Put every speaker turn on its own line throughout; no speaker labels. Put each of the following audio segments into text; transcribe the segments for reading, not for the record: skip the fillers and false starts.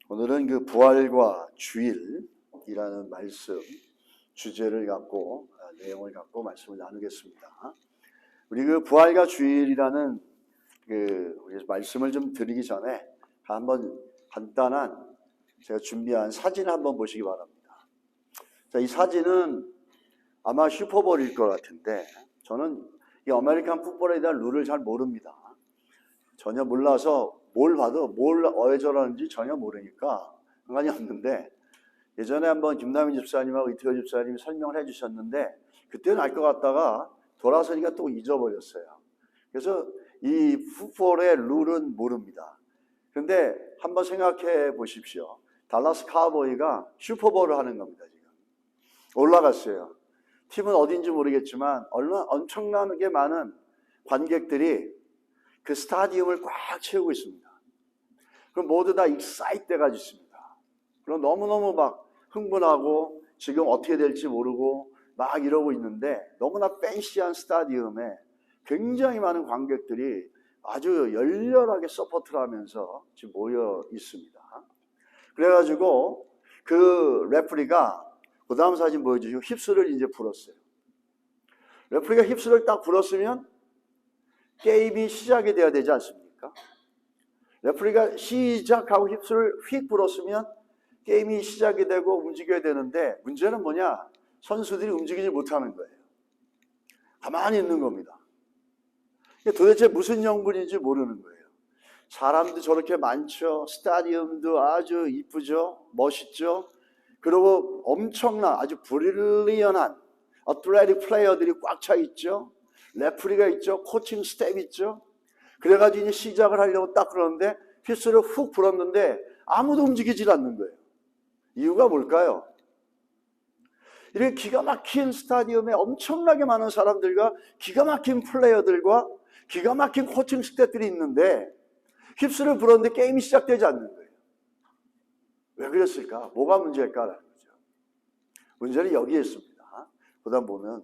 오늘은 그 부활과 주일이라는 말씀 주제를 갖고 내용을 갖고 말씀을 나누겠습니다. 우리 그 부활과 주일이라는 우리 말씀을 좀 드리기 전에 한번 간단한 제가 준비한 사진을 한번 보시기 바랍니다. 자, 이 사진은 아마 슈퍼볼일 것 같은데 저는 이 아메리칸 풋볼에 대한 룰을 잘 모릅니다. 전혀 몰라서 뭘 봐도 왜 저러는지 전혀 모르니까 상관이 없는데, 예전에 한번 김남인 집사님하고 이태호 집사님이 설명을 해주셨는데 그때는 알 것 같다가 돌아서니까 또 잊어버렸어요. 그래서 이 풋볼의 룰은 모릅니다. 그런데 한번 생각해 보십시오. 달라스 카우보이가 슈퍼볼을 하는 겁니다. 지금 올라갔어요. 팀은 어딘지 모르겠지만 엄청나게 많은 관객들이 그 스타디움을 꽉 채우고 있습니다. 그럼 모두 다 익사이트 돼가지고 있습니다. 그럼 너무너무 막 흥분하고 지금 어떻게 될지 모르고 막 이러고 있는데, 너무나 팬시한 스타디움에 굉장히 많은 관객들이 아주 열렬하게 서포트를 하면서 지금 모여 있습니다. 그래가지고 그 레프리가 그 다음 사진 보여주시고 힙스를 이제 불었어요. 레프리가 힙스를 딱 불었으면 게임이 시작이 돼야 되지 않습니까? 레프리가 시작하고 힙스를 휙 불었으면 게임이 시작이 되고 움직여야 되는데, 문제는 뭐냐? 선수들이 움직이지 못하는 거예요. 가만히 있는 겁니다. 도대체 무슨 영분인지 모르는 거예요. 사람도 저렇게 많죠. 스타디움도 아주 이쁘죠. 멋있죠. 그리고 엄청난 아주 브릴리언한 어트레틱 플레이어들이 꽉 차 있죠. 레프리가 있죠. 코칭 스텝 있죠. 그래가지고 이제 시작을 하려고 딱 그러는데 휘슬을 훅 불었는데 아무도 움직이질 않는 거예요. 이유가 뭘까요? 이렇게 기가 막힌 스타디움에 엄청나게 많은 사람들과 기가 막힌 플레이어들과 기가 막힌 코칭 스텝들이 있는데 휘슬을 불었는데 게임이 시작되지 않는 거예요. 왜 그랬을까? 뭐가 문제일까라는 거죠. 문제는 여기에 있습니다. 보다 보면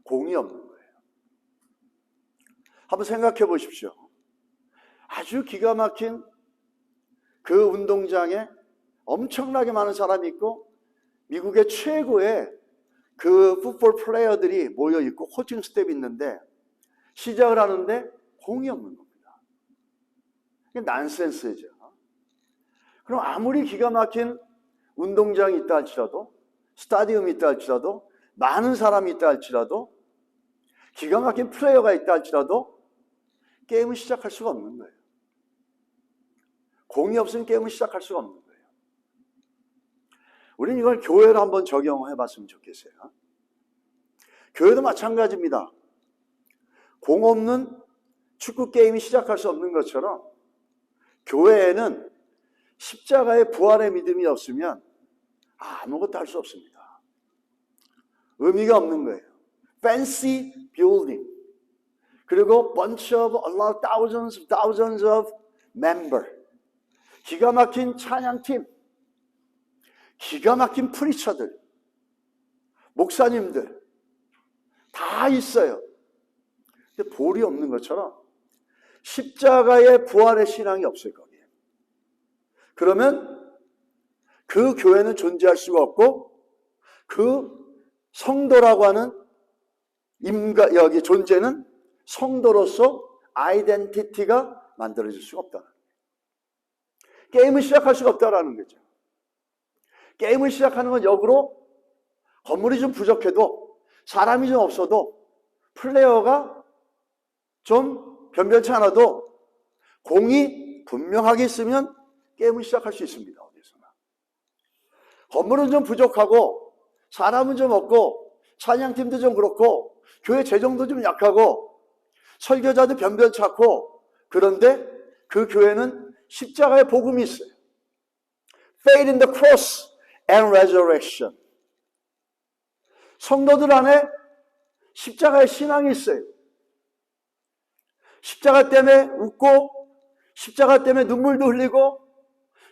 공이 없는 거예요. 한번 생각해 보십시오. 아주 기가 막힌 그 운동장에 엄청나게 많은 사람이 있고 미국의 최고의 그 풋볼 플레이어들이 모여 있고 코칭 스텝이 있는데 시작을 하는데 공이 없는 겁니다. 이게 난센스죠. 그럼 아무리 기가 막힌 운동장이 있다 할지라도, 스타디움이 있다 할지라도, 많은 사람이 있다 할지라도, 기가 막힌 플레이어가 있다 할지라도 게임을 시작할 수가 없는 거예요. 공이 없으면 게임을 시작할 수가 없는 거예요. 우리는 이걸 교회로 한번 적용해 봤으면 좋겠어요. 교회도 마찬가지입니다. 공 없는 축구 게임이 시작할 수 없는 것처럼 교회에는 십자가의 부활의 믿음이 없으면 아무것도 할 수 없습니다. 의미가 없는 거예요. Fancy building. 그리고 bunch of thousands of member. 기가 막힌 찬양팀, 기가 막힌 프리처들, 목사님들 다 있어요. 근데 볼이 없는 것처럼 십자가의 부활의 신앙이 없을 거예요. 그러면 그 교회는 존재할 수가 없고 그 성도라고 하는 여기 존재는 성도로서 아이덴티티가 만들어질 수가 없다. 게임을 시작할 수가 없다라는 거죠. 게임을 시작하는 건 역으로 건물이 좀 부족해도 사람이 좀 없어도 플레이어가 좀 변변치 않아도 공이 분명하게 있으면 게임을 시작할 수 있습니다. 어디서나. 건물은 좀 부족하고 사람은 좀 없고 찬양팀도 좀 그렇고 교회 재정도 좀 약하고 설교자도 변변치 않고, 그런데 그 교회는 십자가의 복음이 있어요. Faith in the cross and resurrection. 성도들 안에 십자가의 신앙이 있어요. 십자가 때문에 웃고, 십자가 때문에 눈물도 흘리고,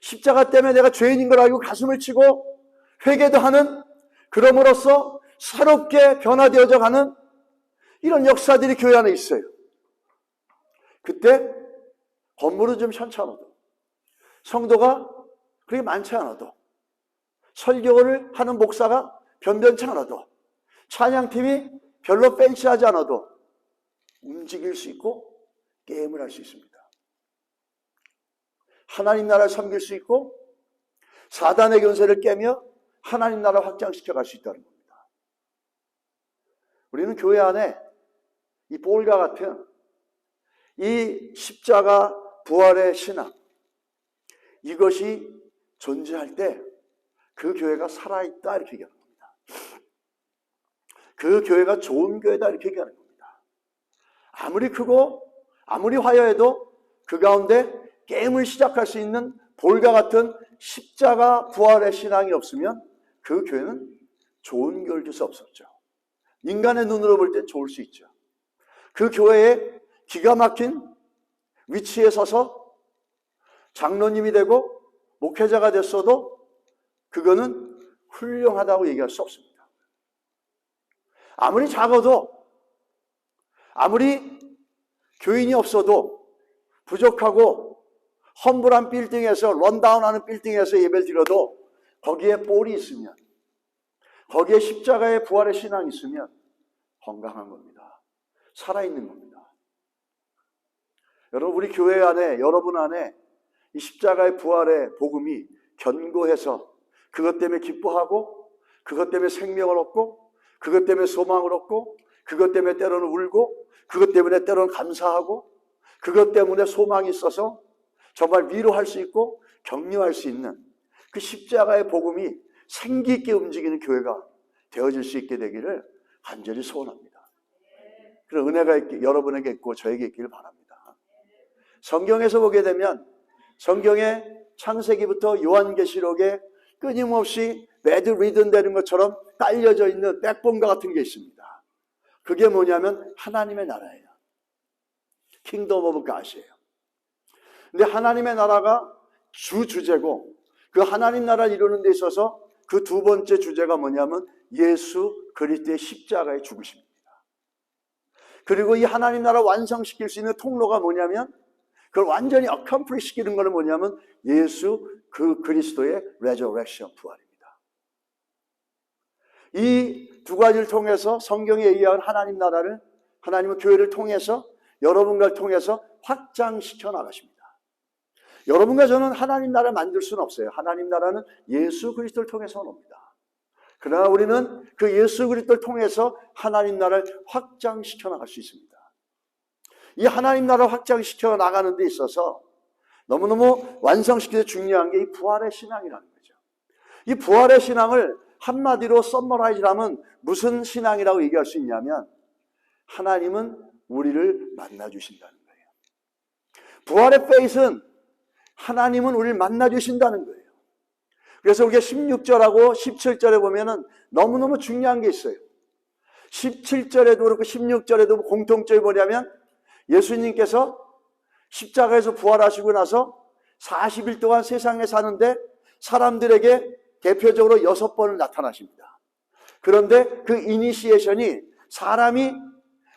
십자가 때문에 내가 죄인인 걸 알고 가슴을 치고 회개도 하는, 그럼으로써 새롭게 변화되어져 가는 이런 역사들이 교회 안에 있어요. 그때 건물은 좀 현찮아도, 성도가 그렇게 많지 않아도, 설교를 하는 목사가 변변치 않아도, 찬양팀이 별로 팬시하지 않아도 움직일 수 있고 게임을 할 수 있습니다. 하나님 나라를 섬길 수 있고 사단의 권세를 깨며 하나님 나라를 확장시켜 갈 수 있다는 겁니다. 우리는 교회 안에 이 볼과 같은 이 십자가 부활의 신앙, 이것이 존재할 때 그 교회가 살아있다 이렇게 얘기하는 겁니다. 그 교회가 좋은 교회다 이렇게 얘기하는 겁니다. 아무리 크고 아무리 화려해도 그 가운데 게임을 시작할 수 있는 볼과 같은 십자가 부활의 신앙이 없으면 그 교회는 좋은 교회일 수 없었죠. 인간의 눈으로 볼 땐 좋을 수 있죠. 그 교회에 기가 막힌 위치에 서서 장로님이 되고 목회자가 됐어도 그거는 훌륭하다고 얘기할 수 없습니다. 아무리 작아도, 아무리 교인이 없어도, 부족하고 험불한 빌딩에서, 런다운하는 빌딩에서 예배를 드려도 거기에 볼이 있으면, 거기에 십자가의 부활의 신앙이 있으면 건강한 겁니다. 살아있는 겁니다. 여러분, 우리 교회 안에, 여러분 안에 이 십자가의 부활의 복음이 견고해서 그것 때문에 기뻐하고, 그것 때문에 생명을 얻고, 그것 때문에 소망을 얻고, 그것 때문에 때로는 울고, 그것 때문에 때로는 감사하고, 그것 때문에 소망이 있어서 정말 위로할 수 있고 격려할 수 있는 그 십자가의 복음이 생기 있게 움직이는 교회가 되어질 수 있게 되기를 간절히 소원합니다. 그런 은혜가 여러분에게 있고 저에게 있기를 바랍니다. 성경에서 보게 되면 성경의 창세기부터 요한계시록에 끊임없이 매드 리든 되는 것처럼 깔려져 있는 백본과 같은 게 있습니다. 그게 뭐냐면 하나님의 나라예요. 킹덤 오브 갓이에요. 근데 하나님의 나라가 주제고, 그 하나님 나라를 이루는 데 있어서 그 두 번째 주제가 뭐냐면 예수 그리스도의 십자가의 죽으심입니다. 그리고 이 하나님 나라 완성시킬 수 있는 통로가 뭐냐면, 그걸 완전히 accomplish 시키는 것은 뭐냐면 예수 그 그리스도의 resurrection, 부활입니다. 이 두 가지를 통해서 성경에 의한 하나님 나라를, 하나님은 교회를 통해서, 여러분과를 통해서 확장시켜 나가십니다. 여러분과 저는 하나님 나라를 만들 수는 없어요. 하나님 나라는 예수 그리스도를 통해서 옵니다. 그러나 우리는 그 예수 그리스도를 통해서 하나님 나라를 확장시켜 나갈 수 있습니다. 이 하나님 나라를 확장시켜 나가는 데 있어서 너무너무 완성시키기 중요한 게 이 부활의 신앙이라는 거죠. 이 부활의 신앙을 한마디로 썸머라이즈하면 무슨 신앙이라고 얘기할 수 있냐면, 하나님은 우리를 만나주신다는 거예요. 부활의 페이스는 하나님은 우리를 만나주신다는 거예요. 그래서 우리가 16절하고 17절에 보면은 너무너무 중요한 게 있어요. 17절에도 그렇고 16절에도 공통점이 뭐냐면, 예수님께서 십자가에서 부활하시고 나서 40일 동안 세상에 사는데 사람들에게 대표적으로 6번을 나타나십니다. 그런데 그 이니시에이션이 사람이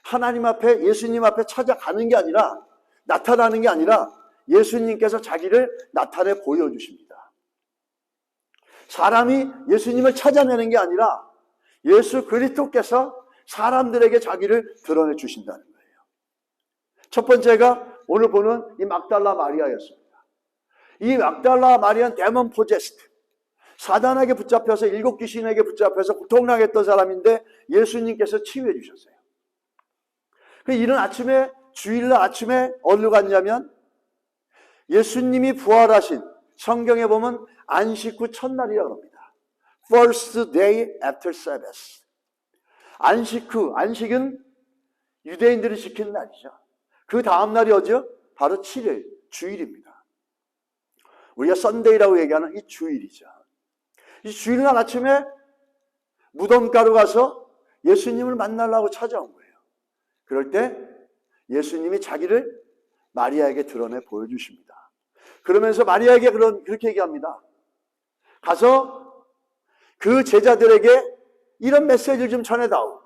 하나님 앞에, 예수님 앞에 찾아가는 게 아니라, 나타나는 게 아니라 예수님께서 자기를 나타내 보여주십니다. 사람이 예수님을 찾아내는 게 아니라 예수 그리스도께서 사람들에게 자기를 드러내 주신다는 거예요. 첫 번째가 오늘 보는 이 막달라 마리아였습니다. 이 막달라 마리아는 데몬 포제스트, 사단에게 붙잡혀서, 7 귀신에게 붙잡혀서 고통당했던 사람인데 예수님께서 치유해 주셨어요. 그 이른 아침에, 주일날 아침에 어디로 갔냐면, 예수님이 부활하신, 성경에 보면 안식 후 첫날이라고 합니다. First day after Sabbath. 안식 후, 안식은 유대인들이 지키는 날이죠. 그 다음 날이 어디요? 바로 7일, 주일입니다. 우리가 썬데이라고 얘기하는 이 주일이죠. 이 주일날 아침에 무덤가로 가서 예수님을 만나려고 찾아온 거예요. 그럴 때 예수님이 자기를 마리아에게 드러내 보여주십니다. 그러면서 마리아에게 그렇게 얘기합니다. 가서 그 제자들에게 이런 메시지를 좀 전해다오.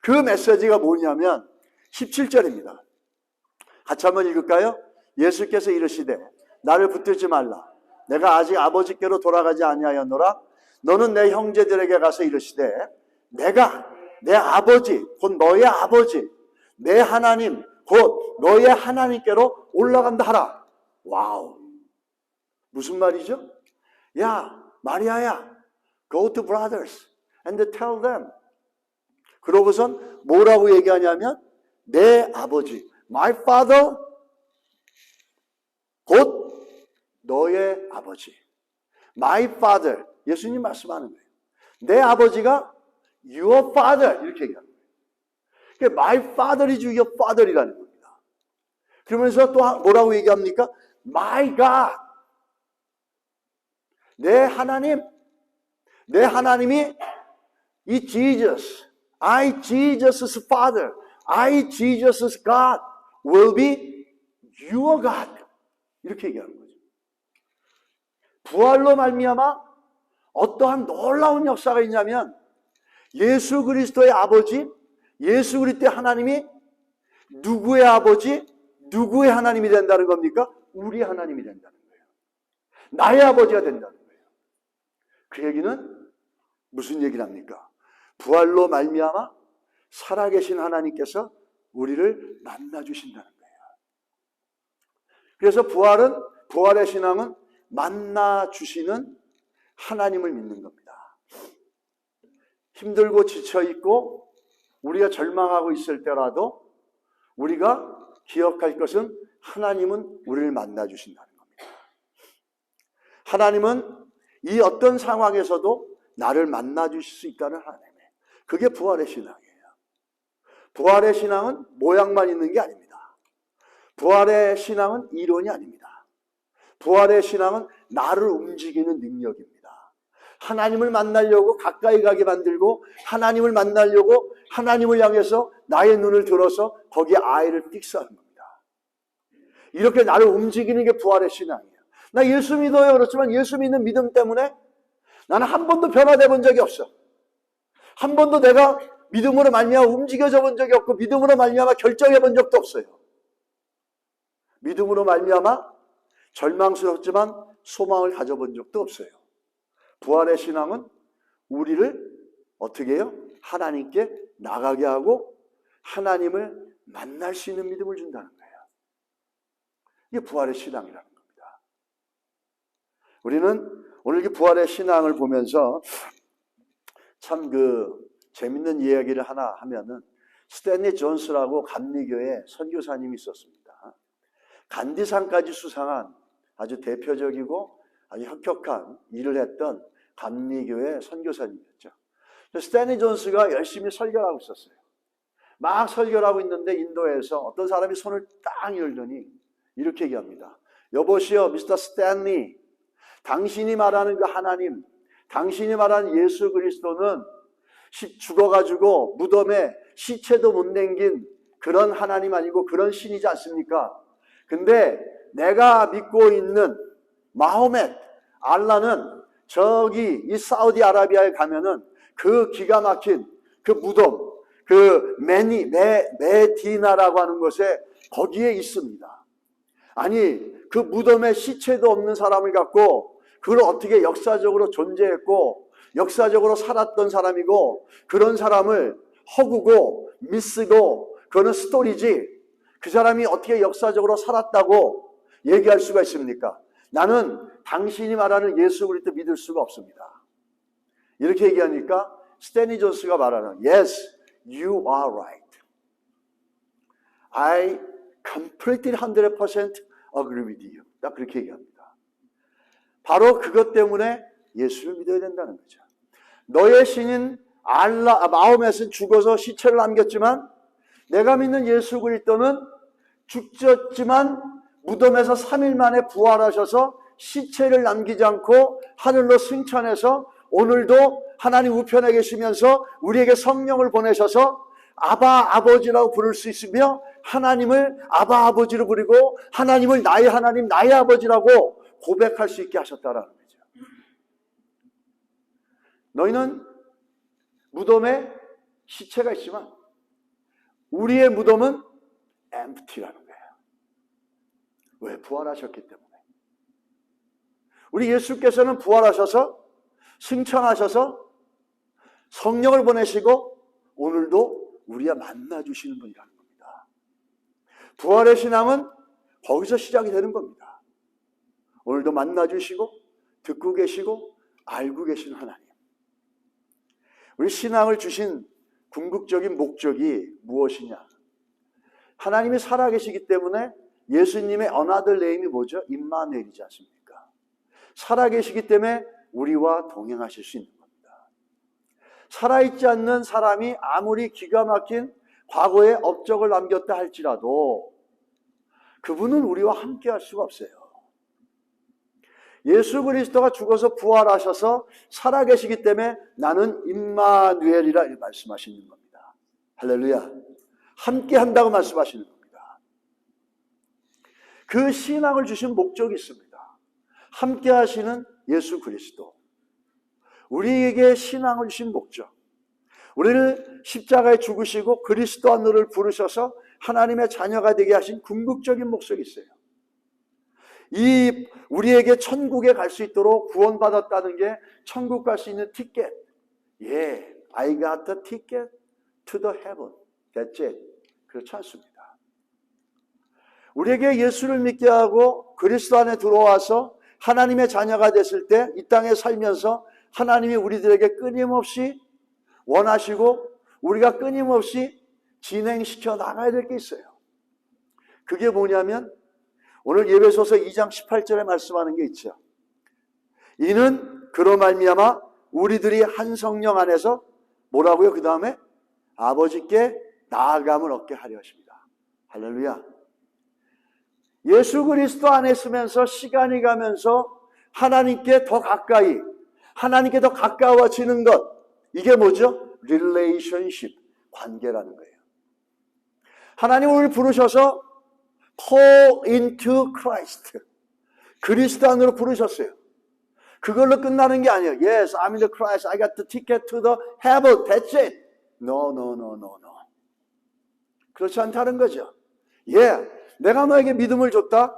그 메시지가 뭐냐면 17절입니다. 같이 한번 읽을까요? 예수께서 이르시되 나를 붙들지 말라. 내가 아직 아버지께로 돌아가지 아니하였노라. 너는 내 형제들에게 가서 이르시되 내가 내 아버지 곧 너의 아버지 내 하나님 곧 너의 하나님께로 올라간다 하라. 와우. 무슨 말이죠? 야, 마리아야, go to brothers and tell them. 그러고선 뭐라고 얘기하냐면 내 아버지, my father, 곧 너의 아버지. my father, 예수님 말씀하는 거예요. 내 아버지가 your father 이렇게 얘기하는 거예요. 그러니까 my father is your father이라는 겁니다. 그러면서 또 뭐라고 얘기합니까? my God, 내 하나님, 내 하나님이 이 Jesus, I Jesus's Father, I Jesus's God will be your God. 이렇게 얘기하는 거죠. 부활로 말미암아 어떠한 놀라운 역사가 있냐면 예수 그리스도의 아버지, 예수 그리스도의 하나님이 누구의 아버지, 누구의 하나님이 된다는 겁니까? 우리 하나님이 된다는 거예요. 나의 아버지가 된다는 거예요. 그 얘기는 무슨 얘기를 합니까? 부활로 말미암아 살아계신 하나님께서 우리를 만나주신다는 거예요. 그래서 부활의 신앙은 만나주시는 하나님을 믿는 겁니다. 힘들고 지쳐있고 우리가 절망하고 있을 때라도 우리가 기억할 것은 하나님은 우리를 만나주신다는 겁니다. 하나님은 이 어떤 상황에서도 나를 만나주실 수 있다는 하나님이에요. 그게 부활의 신앙이에요. 부활의 신앙은 모양만 있는 게 아닙니다. 부활의 신앙은 이론이 아닙니다. 부활의 신앙은 나를 움직이는 능력입니다. 하나님을 만나려고 가까이 가게 만들고 하나님을 만나려고 하나님을 향해서 나의 눈을 들어서 거기에 아이를 픽스하는 겁니다. 이렇게 나를 움직이는 게 부활의 신앙이에요. 나 예수 믿어요. 그렇지만 예수 믿는 믿음 때문에 나는 한 번도 변화돼 본 적이 없어. 한 번도 내가 믿음으로 말미암아 움직여져 본 적이 없고 믿음으로 말미암아 결정해 본 적도 없어요. 믿음으로 말미암아 절망스럽지만 소망을 가져본 적도 없어요. 부활의 신앙은 우리를 어떻게 해요? 하나님께 나가게 하고 하나님을 만날 수 있는 믿음을 준다는 거예요. 이게 부활의 신앙이라는 겁니다. 우리는 오늘 이 부활의 신앙을 보면서 참 재밌는 이야기를 하나 하면은 스탠리 존스라고 감리교회 선교사님이 있었습니다. 간디상까지 수상한 아주 대표적이고 아주 혁혁한 일을 했던 감리교회 선교사님이었죠. 스탠리 존스가 열심히 설교를 하고 있었어요. 막 설교를 하고 있는데 인도에서 어떤 사람이 손을 딱 열더니 이렇게 얘기합니다. 여보시오, 미스터 스탠리, 당신이 말하는 그 하나님, 당신이 말하는 예수 그리스도는 죽어가지고 무덤에 시체도 못 남긴 그런 하나님 아니고 그런 신이지 않습니까? 근데 내가 믿고 있는 마호멧, 알라는 저기 이 사우디아라비아에 가면은 그 기가 막힌 그 무덤, 그 메디나라고 하는 곳에 거기에 있습니다. 아니 그 무덤에 시체도 없는 사람을 갖고 그걸 어떻게 역사적으로 존재했고 역사적으로 살았던 사람이고 그런 사람을 허구고 미쓰고 그거는 스토리지 그 사람이 어떻게 역사적으로 살았다고 얘기할 수가 있습니까? 나는 당신이 말하는 예수 그리스도 믿을 수가 없습니다. 이렇게 얘기하니까 스탠리 존스가 말하는 Yes, you are right. I completely 100% agree with you. 딱 그렇게 얘기합니다. 바로 그것 때문에 예수를 믿어야 된다는 거죠. 너의 신인 마호멧은 죽어서 시체를 남겼지만 내가 믿는 예수 그리스도는 죽었지만 무덤에서 3일 만에 부활하셔서 시체를 남기지 않고 하늘로 승천해서 오늘도 하나님 우편에 계시면서 우리에게 성령을 보내셔서 아바 아버지라고 부를 수 있으며 하나님을 아바 아버지로 부르고 하나님을 나의 하나님 나의 아버지라고 고백할 수 있게 하셨다라는 거죠. 너희는 무덤에 시체가 있지만 우리의 무덤은 empty라는 거예요. 왜? 부활하셨기 때문에. 우리 예수께서는 부활하셔서 승천하셔서 성령을 보내시고 오늘도 우리와 만나주시는 분이라는 겁니다. 부활의 신앙은 거기서 시작이 되는 겁니다. 오늘도 만나주시고 듣고 계시고 알고 계신 하나님. 우리 신앙을 주신 궁극적인 목적이 무엇이냐? 하나님이 살아계시기 때문에 예수님의 another name이 뭐죠? 임마누엘이지 않습니까? 살아계시기 때문에 우리와 동행하실 수 있는 겁니다. 살아있지 않는 사람이 아무리 기가 막힌 과거의 업적을 남겼다 할지라도 그분은 우리와 함께 할 수가 없어요. 예수 그리스도가 죽어서 부활하셔서 살아계시기 때문에 나는 임마누엘이라 말씀하시는 겁니다. 할렐루야. 함께 한다고 말씀하시는 겁니다. 그 신앙을 주신 목적이 있습니다. 함께 하시는 예수 그리스도. 우리에게 신앙을 주신 목적. 우리를 십자가에 죽으시고 그리스도 안으로 부르셔서 하나님의 자녀가 되게 하신 궁극적인 목적이 있어요. 이 우리에게 천국에 갈 수 있도록 구원받았다는 게 천국 갈 수 있는 티켓. 예, I got the ticket to the heaven. That's it. 그렇지 않습니다. 우리에게 예수를 믿게 하고 그리스도 안에 들어와서 하나님의 자녀가 됐을 때 이 땅에 살면서 하나님이 우리들에게 끊임없이 원하시고 우리가 끊임없이 진행시켜 나가야 될 게 있어요. 그게 뭐냐면 오늘 예배소서 2장 18절에 말씀하는 게 있죠. 이는 그로 말미암아 우리들이 한 성령 안에서 뭐라고요? 그 다음에 아버지께 나아감을 얻게 하려 하십니다. 할렐루야. 예수 그리스도 안에 있으면서 시간이 가면서 하나님께 더 가까이, 하나님께 더 가까워지는 것, 이게 뭐죠? relationship, 관계라는 거예요. 하나님 우리를 부르셔서 call into Christ, 그리스도 안으로 부르셨어요. 그걸로 끝나는 게 아니에요. Yes, I'm in the Christ, I got the ticket to the heaven, that's it. No. 그렇지 않다는 거죠. 내가 너에게 믿음을 줬다.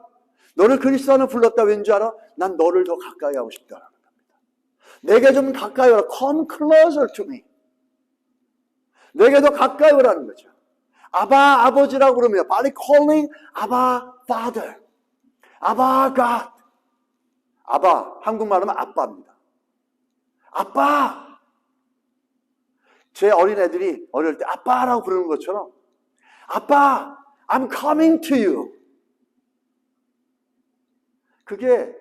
너를 그리스도 안으로 불렀다. 왠지 알아? 난 너를 더 가까이 하고 싶다라는 겁니다. 내게 좀 가까이 오라. Come closer to me. 내게 더 가까이 오라는 거죠. 아바 아버지라고 그러면 빨리 calling 아바 father, 아바 God. 아바 한국말 하면 아빠입니다. 아빠. 제 어린애들이 어릴 때 아빠라고 부르는 것처럼 아빠 I'm coming to you. 그게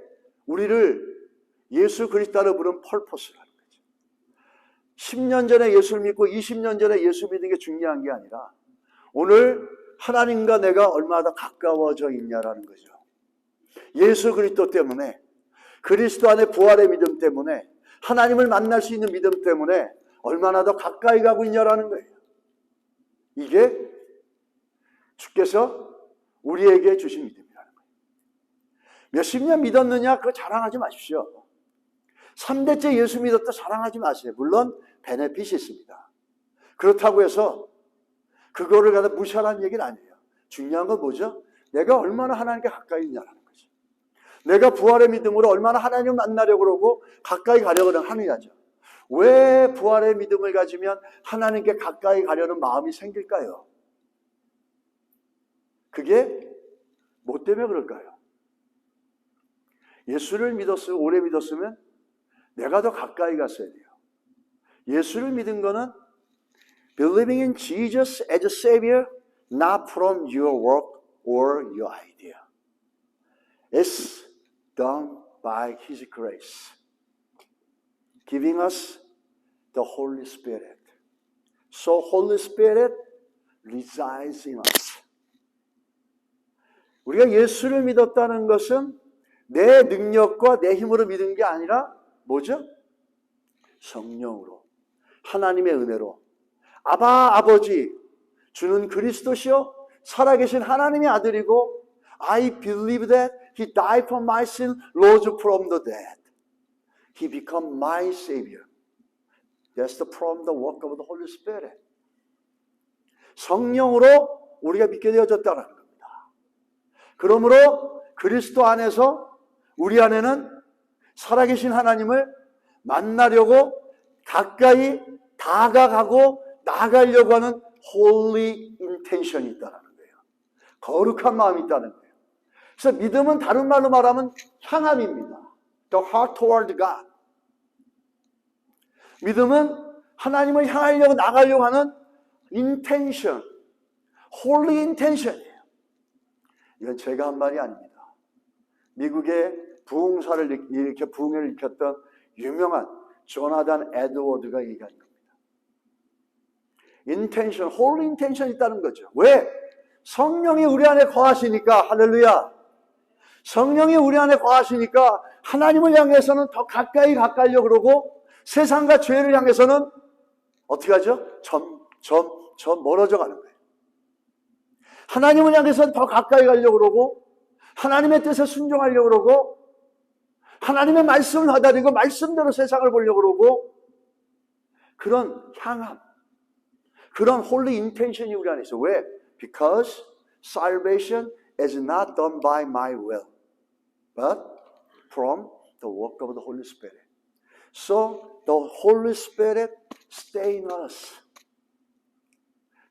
우리를 예수 그리스도로 부른 펄포스라는 거죠. 10년 전에 예수를 믿고 20년 전에 예수 믿는 게 중요한 게 아니라 오늘 하나님과 내가 얼마나 더 가까워져 있냐라는 거죠. 예수 그리스도 때문에, 그리스도 안에 부활의 믿음 때문에, 하나님을 만날 수 있는 믿음 때문에 얼마나 더 가까이 가고 있냐라는 거예요. 이게 주께서 우리에게 주신 믿음이라는 거예요. 몇십 년 믿었느냐 그거 자랑하지 마십시오. 3대째 예수 믿었다 자랑하지 마세요. 물론 베네핏이 있습니다. 그렇다고 해서 그거를 갖다 무시하라는 얘기는 아니에요. 중요한 건 뭐죠? 내가 얼마나 하나님께 가까이 있냐라는 거죠. 내가 부활의 믿음으로 얼마나 하나님을 만나려고 그러고 가까이 가려고 하느냐죠. 왜 부활의 믿음을 가지면 하나님께 가까이 가려는 마음이 생길까요? 그게 뭐 때문에 그럴까요? 예수를 믿었으면, 오래 믿었으면 내가 더 가까이 갔어야 돼요. 예수를 믿은 거는 believing in Jesus as a Savior, not from your work or your idea. It's done by His grace, giving us the Holy Spirit. So Holy Spirit resides in us. 우리가 예수를 믿었다는 것은 내 능력과 내 힘으로 믿은 게 아니라 뭐죠? 성령으로, 하나님의 은혜로. 아바 아버지, 주는 그리스도시요 살아계신 하나님의 아들이고 I believe that He died for my sin, rose from the dead. He became my Savior. That's from the work of the Holy Spirit. 성령으로 우리가 믿게 되어졌다는 겁니다. 그러므로 그리스도 안에서 우리 안에는 살아계신 하나님을 만나려고 가까이 다가가고 나가려고 하는 holy intention이 있다는 거예요. 거룩한 마음이 있다는 거예요. 그래서 믿음은 다른 말로 말하면 향함입니다. The heart toward God. 믿음은 하나님을 향하려고 나가려고 하는 intention, holy intention이에요. 이건 제가 한 말이 아닙니다. 미국의 부흥사를 이렇게 부흥을 일으켰던 유명한 조나단 에드워드가 얘기한 겁니다. intention, holy intention이 있다는 거죠. 왜? 성령이 우리 안에 거하시니까, 할렐루야. 성령이 우리 안에 거하시니까 하나님을 향해서는 더 가까이 가까이려고 그러고 세상과 죄를 향해서는 어떻게 하죠? 점 멀어져 가는 거예요. 하나님을 향해서는 더 가까이 가려고 그러고 하나님의 뜻에 순종하려고 그러고 하나님의 말씀을 받아들이고 말씀대로 세상을 보려고 그러고 그런 향함, 그런 holy intention이 우리 안에 있어요. 왜? Because salvation is not done by my will, but from the work of the Holy Spirit. So the Holy Spirit stay in us.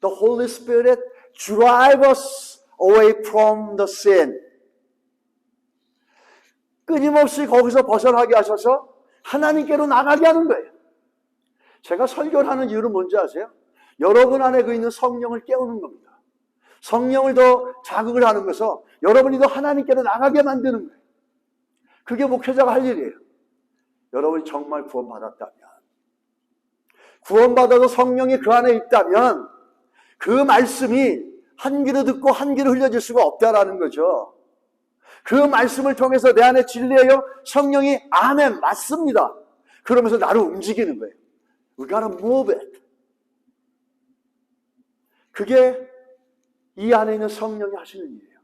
The Holy Spirit drive us away from the sin. 끊임없이 거기서 벗어나게 하셔서 하나님께로 나가게 하는 거예요. 제가 설교를 하는 이유는 뭔지 아세요? 여러분 안에 그 있는 성령을 깨우는 겁니다. 성령을 더 자극을 하는 것은 여러분이 더 하나님께로 나가게 만드는 거예요. 그게 목회자가 할 일이에요. 여러분이 정말 구원받았다면, 구원받아도 성령이 그 안에 있다면 그 말씀이 한 귀로 듣고 한 귀로 흘려질 수가 없다라는 거죠. 그 말씀을 통해서 내 안에 진리예요. 성령이 아멘 맞습니다. 그러면서 나를 움직이는 거예요. We gotta move it. 그게 이 안에 있는 성령이 하시는 일이에요.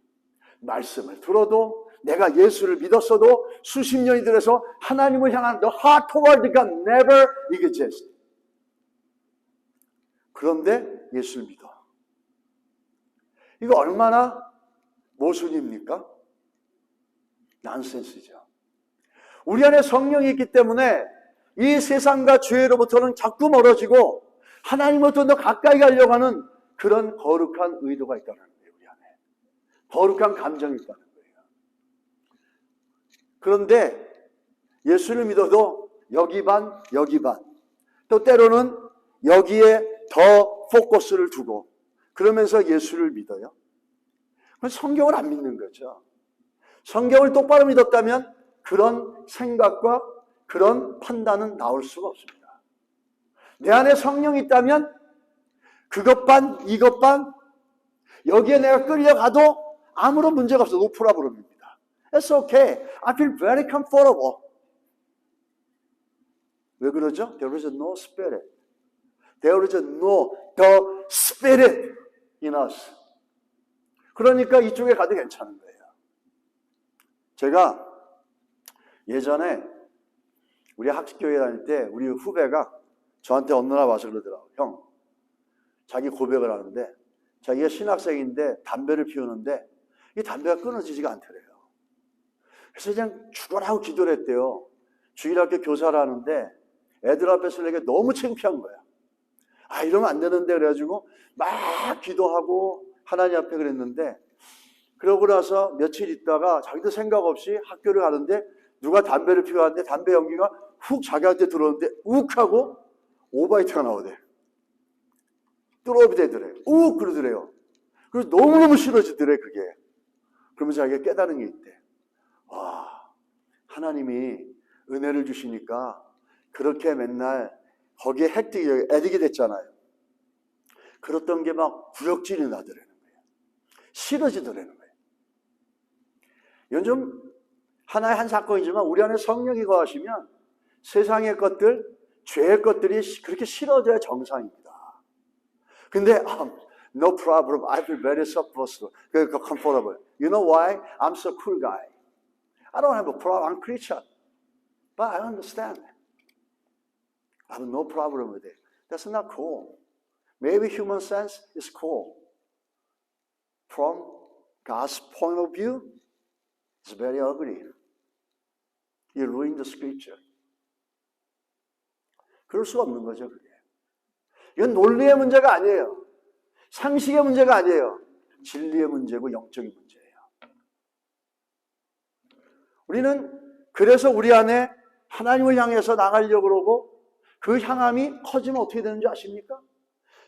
말씀을 들어도 내가 예수를 믿었어도 수십 년이 들어서 하나님을 향한 the heart toward God never exists. 그런데 예수를 믿어. 이거 얼마나 모순입니까? 난센스죠. 우리 안에 성령이 있기 때문에 이 세상과 죄로부터는 자꾸 멀어지고 하나님으로부터 더 가까이 가려고 하는 그런 거룩한 의도가 있다는 거예요. 우리 안에 거룩한 감정이 있다는 거예요. 그런데 예수를 믿어도 여기 반 여기 반, 또 때로는 여기에 더 포커스를 두고 그러면서 예수를 믿어요. 그건 성경을 안 믿는 거죠. 성경을 똑바로 믿었다면 그런 생각과 그런 판단은 나올 수가 없습니다. 내 안에 성령이 있다면 그것 반 이것 반 여기에 내가 끌려가도 아무런 문제가 없어. No problem입니다. It's okay. I feel very comfortable. 왜 그러죠? There is no spirit. There is no the spirit in us. 그러니까 이쪽에 가도 괜찮은 거예요. 제가 예전에 우리 학교에 다닐 때 우리 후배가 저한테 어느 날 와서 그러더라고요. 형, 자기 고백을 하는데 자기가 신학생인데 담배를 피우는데 이 담배가 끊어지지가 않더래요. 그래서 그냥 죽어라고 기도를 했대요. 주일학교 교사를 하는데 애들 앞에서 내게 너무 창피한 거야. 아, 이러면 안 되는데 그래가지고 막 기도하고 하나님 앞에 그랬는데 그러고 나서 며칠 있다가 자기도 생각 없이 학교를 가는데 누가 담배를 피우는데 담배 연기가 훅 자기한테 들어오는데 욱 하고 오바이트가 나오대. 뚫어비 되더래요. 욱 그러더래요. 그래서 너무너무 싫어지더래 그게. 그러면서 자기가 깨달은 게 있대. 와, 하나님이 은혜를 주시니까 그렇게 맨날 거기에 획득이 애딕이 됐잖아요. 그랬던 게 막 구역질이 나더라는 거예요. 싫어지더라는 거예요. 이건 좀 하나의 한 사건이지만 우리 안에 성령이 거하시면 세상의 것들, 죄의 것들이 그렇게 싫어져야 정상입니다. 근데 no problem. I feel very supportive, comfortable. You know why? I'm so cool guy. I don't have a problem. I'm Christian. But I understand. I have no problem with it. That's not cool. Maybe human sense is cool. From God's point of view, it's very ugly. He ruined the scripture. 그럴 수가 없는 거죠, 그게. 이건 논리의 문제가 아니에요. 상식의 문제가 아니에요. 진리의 문제고 영적인 문제예요. 우리는 그래서 우리 안에 하나님을 향해서 나가려고 그러고 그 향함이 커지면 어떻게 되는 줄 아십니까?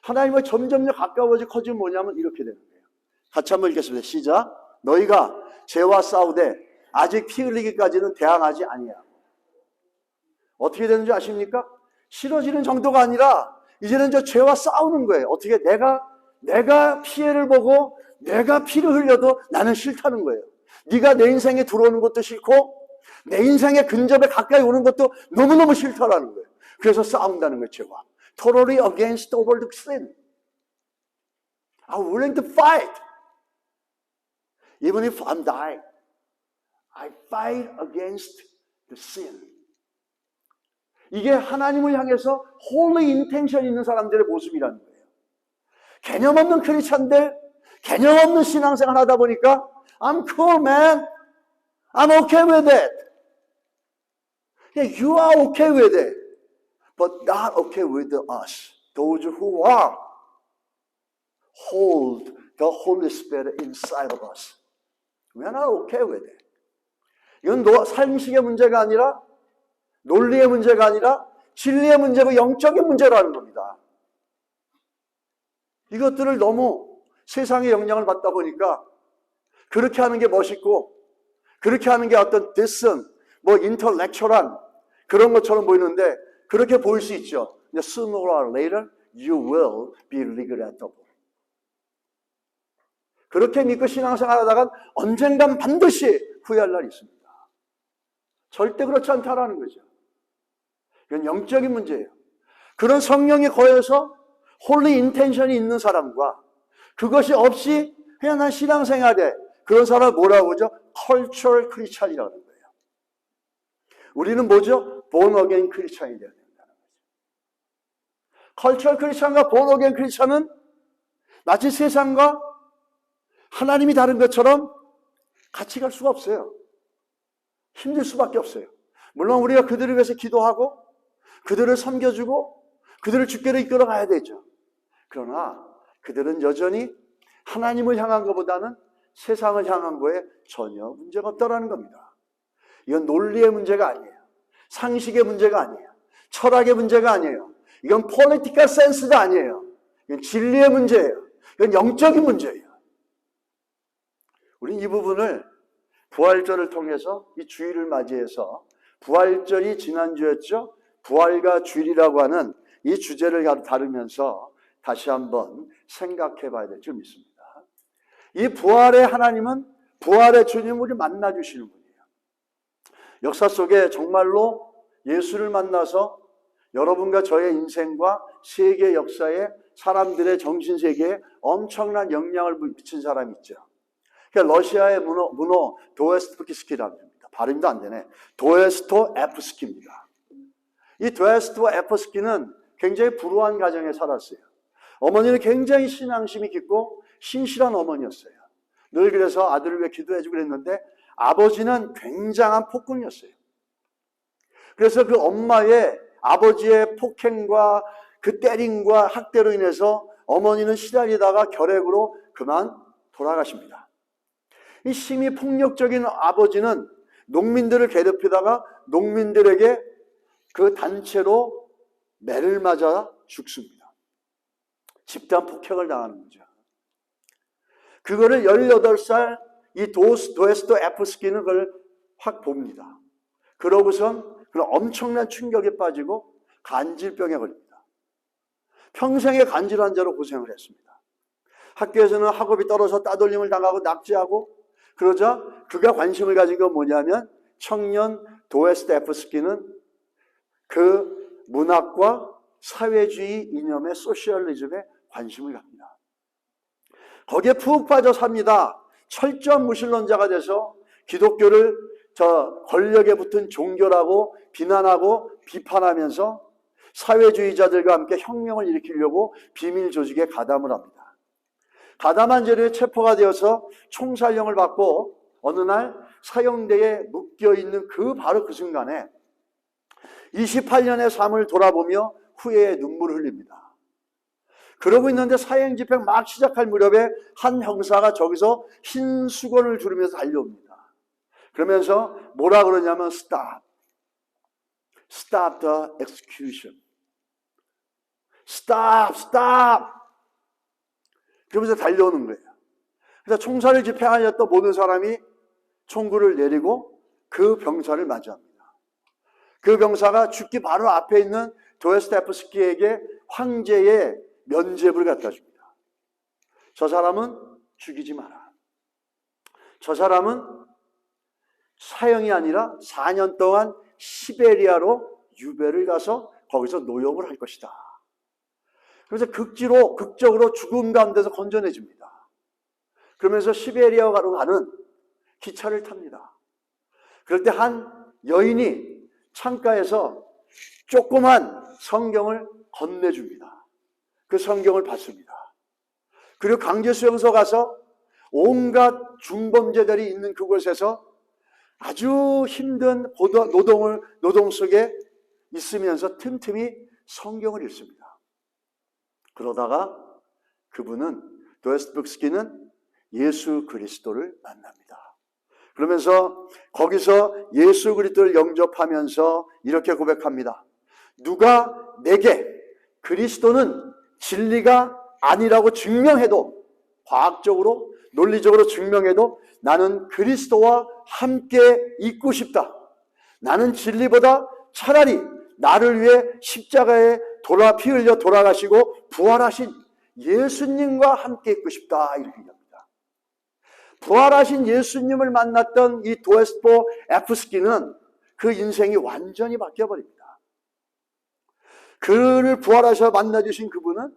하나님을 점점 더 가까워져 커지면 뭐냐면 이렇게 되는 거예요. 같이 한번 읽겠습니다. 시작. 너희가 죄와 싸우되 아직 피 흘리기까지는 대항하지 아니하고. 어떻게 되는 줄 아십니까? 싫어지는 정도가 아니라 이제는 저 죄와 싸우는 거예요. 어떻게 내가 피해를 보고 내가 피를 흘려도 나는 싫다는 거예요. 네가 내 인생에 들어오는 것도 싫고 내 인생의 근접에 가까이 오는 것도 너무너무 싫다라는 거예요. 그래서 싸운다는 거예요. 죄와. Totally against over the sin. I'm willing to fight. Even if I'm dying. I fight against the sin. 이게 하나님을 향해서 holy intention 있는 사람들의 모습이라는 거예요. 개념 없는 크리스찬들, 개념 없는 신앙생활 하다 보니까 I'm cool, man. I'm okay with it. Yeah, you are okay with it. But not okay with us. Those who are hold the Holy Spirit inside of us. We are not okay with it. 이건 삶식의 문제가 아니라 논리의 문제가 아니라 진리의 문제고 영적인 문제라는 겁니다. 이것들을 너무 세상의 영향을 받다 보니까 그렇게 하는 게 멋있고 그렇게 하는 게 어떤 decent, 인텔렉츄얼한 그런 것처럼 보이는데 그렇게 보일 수 있죠. Sooner or later you will be regrettable. 그렇게 믿고 신앙생활 하다가 언젠간 반드시 후회할 날이 있습니다. 절대 그렇지 않다라는 거죠. 이건 영적인 문제예요. 그런 성령이 거해서 홀리 인텐션이 있는 사람과 그것이 없이 그냥 난 신앙생활에 그런 사람을 뭐라고 하죠? 컬처럴 크리스찬이라는 거예요. 우리는 뭐죠? 본 어게인 크리스찬이 되어야 된다는 거죠. 컬처럴 크리스찬과 본 어게인 크리스찬은 마치 세상과 하나님이 다른 것처럼 같이 갈 수가 없어요. 힘들 수밖에 없어요. 물론 우리가 그들을 위해서 기도하고 그들을 섬겨주고 그들을 주께로 이끌어 가야 되죠. 그러나 그들은 여전히 하나님을 향한 것보다는 세상을 향한 거에 전혀 문제가 없다는 겁니다. 이건 논리의 문제가 아니에요. 상식의 문제가 아니에요. 철학의 문제가 아니에요. 이건 political sense도 아니에요. 이건 진리의 문제예요. 이건 영적인 문제예요. 우리는 이 부분을 부활절을 통해서 이 주일을 맞이해서 부활절이 지난주였죠. 부활과 주일이라고 하는 이 주제를 다루면서 다시 한번 생각해 봐야 될 줄 믿습니다. 이 부활의 하나님은 부활의 주님을 만나주시는 분이에요. 역사 속에 정말로 예수를 만나서 여러분과 저의 인생과 세계 역사에 사람들의 정신세계에 엄청난 영향을 미친 사람이 있죠. 그러니까 러시아의 문호 도에스토옙스키라고 합니다. 발음도 안 되네. 도에스토옙스키입니다. 이 도에스토옙스키는 굉장히 불우한 가정에 살았어요. 어머니는 굉장히 신앙심이 깊고 신실한 어머니였어요. 늘 그래서 아들을 위해 기도해주고 그랬는데 아버지는 굉장한 폭군이었어요. 그래서 그 아버지의 폭행과 그 때림과 학대로 인해서 어머니는 시달리다가 결핵으로 그만 돌아가십니다. 이 심히 폭력적인 아버지는 농민들을 괴롭히다가 농민들에게 그 단체로 매를 맞아 죽습니다. 집단 폭행을 당하는 거죠. 그거를 18살 이 도에스토옙스키는 그걸 확 봅니다. 그러고선 그런 엄청난 충격에 빠지고 간질병에 걸립니다. 평생의 간질 환자로 고생을 했습니다. 학교에서는 학업이 떨어져 따돌림을 당하고 낙제하고 그러자 그가 관심을 가진 건 뭐냐면 청년 도에스토옙스키는 그 문학과 사회주의 이념의 소셜리즘에 관심을 갖습니다. 거기에 푹 빠져 삽니다. 철저한 무신론자가 돼서 기독교를 권력에 붙은 종교라고 비난하고 비판하면서 사회주의자들과 함께 혁명을 일으키려고 비밀 조직에 가담을 합니다. 가담한 죄로 체포가 되어서 총살형을 받고 어느 날 사형대에 묶여있는 바로 그 순간에 28년의 삶을 돌아보며 후회의 눈물을 흘립니다. 그러고 있는데 사형 집행 막 시작할 무렵에 한 형사가 저기서 흰 수건을 두르면서 달려옵니다. 그러면서 뭐라 그러냐면 Stop the execution. Stop. 그러면서 달려오는 거예요. 그래서 총살을 집행하였던 모든 사람이 총구를 내리고 그 병사를 맞이합니다. 그 병사가 죽기 바로 앞에 있는 도스토옙스키에게 황제의 면죄부를 갖다 줍니다. 저 사람은 죽이지 마라. 저 사람은 사형이 아니라 4년 동안 시베리아로 유배를 가서 거기서 노역을 할 것이다. 그래서 극적으로 죽음 가운데서 건져내줍니다. 그러면서 시베리아로 가는 기차를 탑니다. 그럴 때 한 여인이 창가에서 조그만 성경을 건네줍니다. 그 성경을 받습니다. 그리고 강제수용소 가서 온갖 중범죄들이 있는 그곳에서 아주 힘든 노동 속에 있으면서 틈틈이 성경을 읽습니다. 그러다가 그분은 도스토옙스키는 예수 그리스도를 만납니다. 그러면서 거기서 예수 그리스도를 영접하면서 이렇게 고백합니다. 누가 내게 그리스도는 진리가 아니라고 증명해도, 과학적으로 논리적으로 증명해도 나는 그리스도와 함께 있고 싶다. 나는 진리보다 차라리 나를 위해 십자가에 피 흘려 돌아가시고 부활하신 예수님과 함께 있고 싶다. 이렇게 얘기합니다. 부활하신 예수님을 만났던 이 도스토옙스키는 그 인생이 완전히 바뀌어버립니다. 그를 부활하셔 만나주신 그분은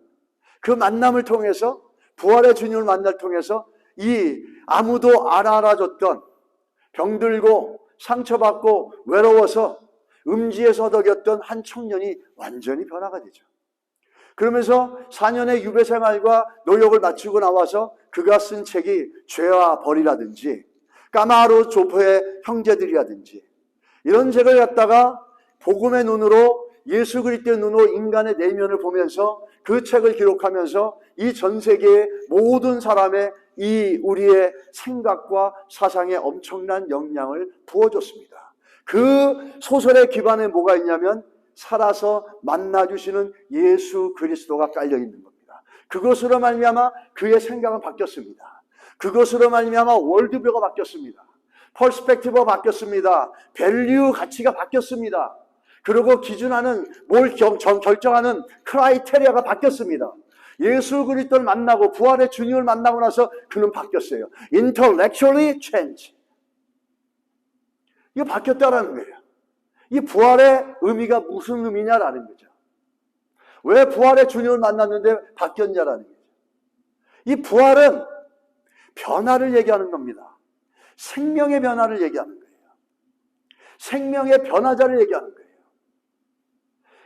그 만남을 통해서, 부활의 주님을 만날 통해서 이 아무도 안 알아줬던, 병들고 상처받고 외로워서 음지에서 허덕였던 한 청년이 완전히 변화가 되죠. 그러면서 4년의 유배 생활과 노역을 마치고 나와서 그가 쓴 책이 죄와 벌이라든지 까마르 조포의 형제들이라든지 이런 책을 갖다가 복음의 눈으로, 예수 그리스도의 눈으로 인간의 내면을 보면서 그 책을 기록하면서 이 전 세계의 모든 사람의 이 우리의 생각과 사상에 엄청난 영향을 부어줬습니다. 그 소설의 기반에 뭐가 있냐면 살아서 만나주시는 예수 그리스도가 깔려있는 겁니다. 그것으로 말미암아 그의 생각은 바뀌었습니다. 그것으로 말미암아 월드뷰가 바뀌었습니다. 퍼스펙티브가 바뀌었습니다. 밸류 가치가 바뀌었습니다. 그리고 기준하는 뭘 결정하는 크라이테리아가 바뀌었습니다. 예수 그리스도를 만나고 부활의 주님을 만나고 나서 그는 바뀌었어요. Intellectually changed. 이거 바뀌었다라는 거예요. 이 부활의 의미가 무슨 의미냐라는 거죠. 왜 부활의 주님을 만났는데 바뀌었냐라는 거죠. 이 부활은 변화를 얘기하는 겁니다. 생명의 변화를 얘기하는 거예요. 생명의 변화자를 얘기하는 거예요.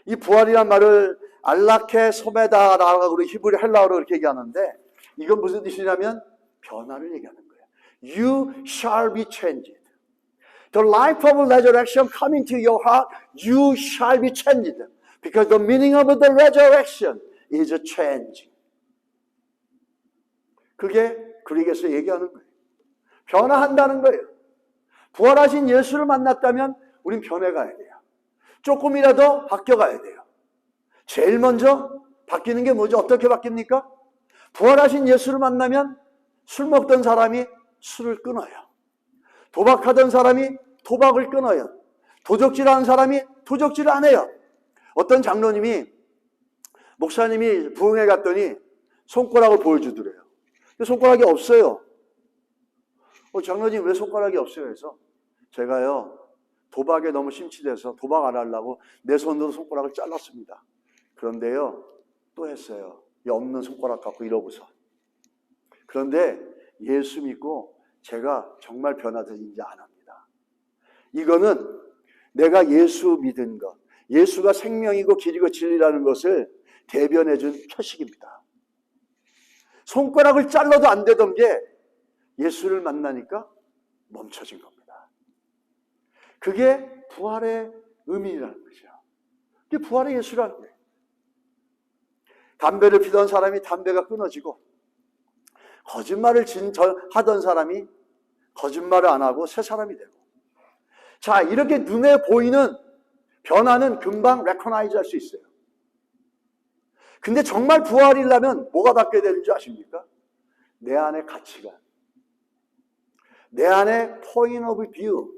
이 부활이란 말을 알라케 소메다라고 히브리 헬라어로 그렇게 얘기하는데 이건 무슨 뜻이냐면 변화를 얘기하는 거예요. You shall be changed. The life of resurrection coming to your heart, you shall be changed. Because the meaning of the resurrection is a change. 그게 그리스에서 얘기하는 거예요. 변화한다는 거예요. 부활하신 예수를 만났다면 우린 변해가야 돼요. 조금이라도 바뀌어가야 돼요. 제일 먼저 바뀌는 게 뭐죠? 어떻게 바뀝니까? 부활하신 예수를 만나면 술 먹던 사람이 술을 끊어요. 도박하던 사람이 도박을 끊어요. 도적질하는 사람이 도적질을 안 해요. 어떤 장로님이, 목사님이 부흥회 갔더니 손가락을 보여주더래요. 손가락이 없어요. 장로님 왜 손가락이 없어요? 해서 제가요 도박에 너무 심취돼서 도박 안 하려고 내 손으로 손가락을 잘랐습니다. 그런데요 또 했어요. 이 없는 손가락 갖고 이러고서. 그런데 예수 믿고 제가 정말 변화되지 이제 안 합니다. 이거는 내가 예수 믿은 것, 예수가 생명이고 길이고 진리라는 것을 대변해 준 표식입니다. 손가락을 잘라도 안 되던 게 예수를 만나니까 멈춰진 겁니다. 그게 부활의 의미라는 거죠. 그게 부활의 예수라는 거예요. 담배를 피던 사람이 담배가 끊어지고, 거짓말을 하던 사람이 거짓말을 안 하고 새 사람이 되고. 자, 이렇게 눈에 보이는 변화는 금방 레코나이즈 할 수 있어요. 근데 정말 부활이려면 뭐가 바뀌어야 되는 줄 아십니까? 내 안의 가치관, 내 안의 point of view,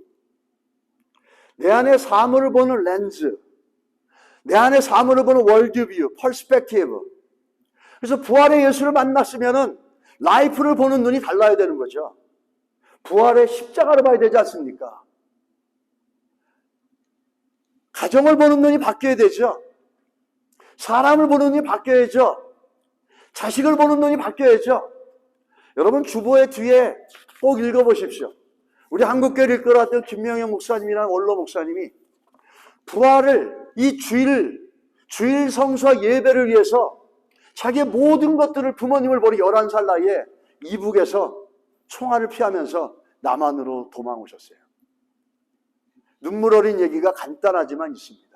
내 안의 사물을 보는 렌즈, 내 안의 사물을 보는 월드뷰, 퍼스펙티브. 그래서 부활의 예수를 만났으면은 라이프를 보는 눈이 달라야 되는 거죠. 부활의 십자가를 봐야 되지 않습니까? 가정을 보는 눈이 바뀌어야 되죠. 사람을 보는 눈이 바뀌어야죠. 자식을 보는 눈이 바뀌어야죠. 여러분, 주보의 뒤에 꼭 읽어보십시오. 우리 한국교회를 이끌어왔던 김명영 목사님이라는 원로 목사님이 부활을, 이 주일 성수와 예배를 위해서 자기의 모든 것들을, 부모님을 버리고 11살 나이에 이북에서 총알을 피하면서 남한으로 도망오셨어요. 눈물 어린 얘기가 간단하지만 있습니다.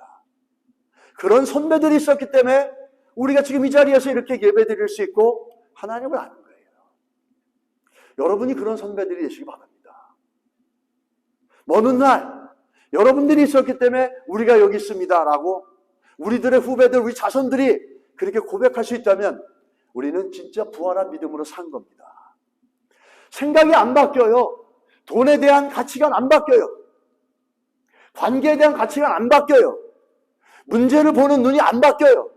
그런 선배들이 있었기 때문에 우리가 지금 이 자리에서 이렇게 예배 드릴 수 있고 하나님을 아는 거예요. 여러분이 그런 선배들이 되시기 바랍니다. 먼 훗날 여러분들이 있었기 때문에 우리가 여기 있습니다 라고 우리들의 후배들, 우리 자손들이 그렇게 고백할 수 있다면 우리는 진짜 부활한 믿음으로 산 겁니다. 생각이 안 바뀌어요. 돈에 대한 가치가 안 바뀌어요. 관계에 대한 가치가 안 바뀌어요. 문제를 보는 눈이 안 바뀌어요.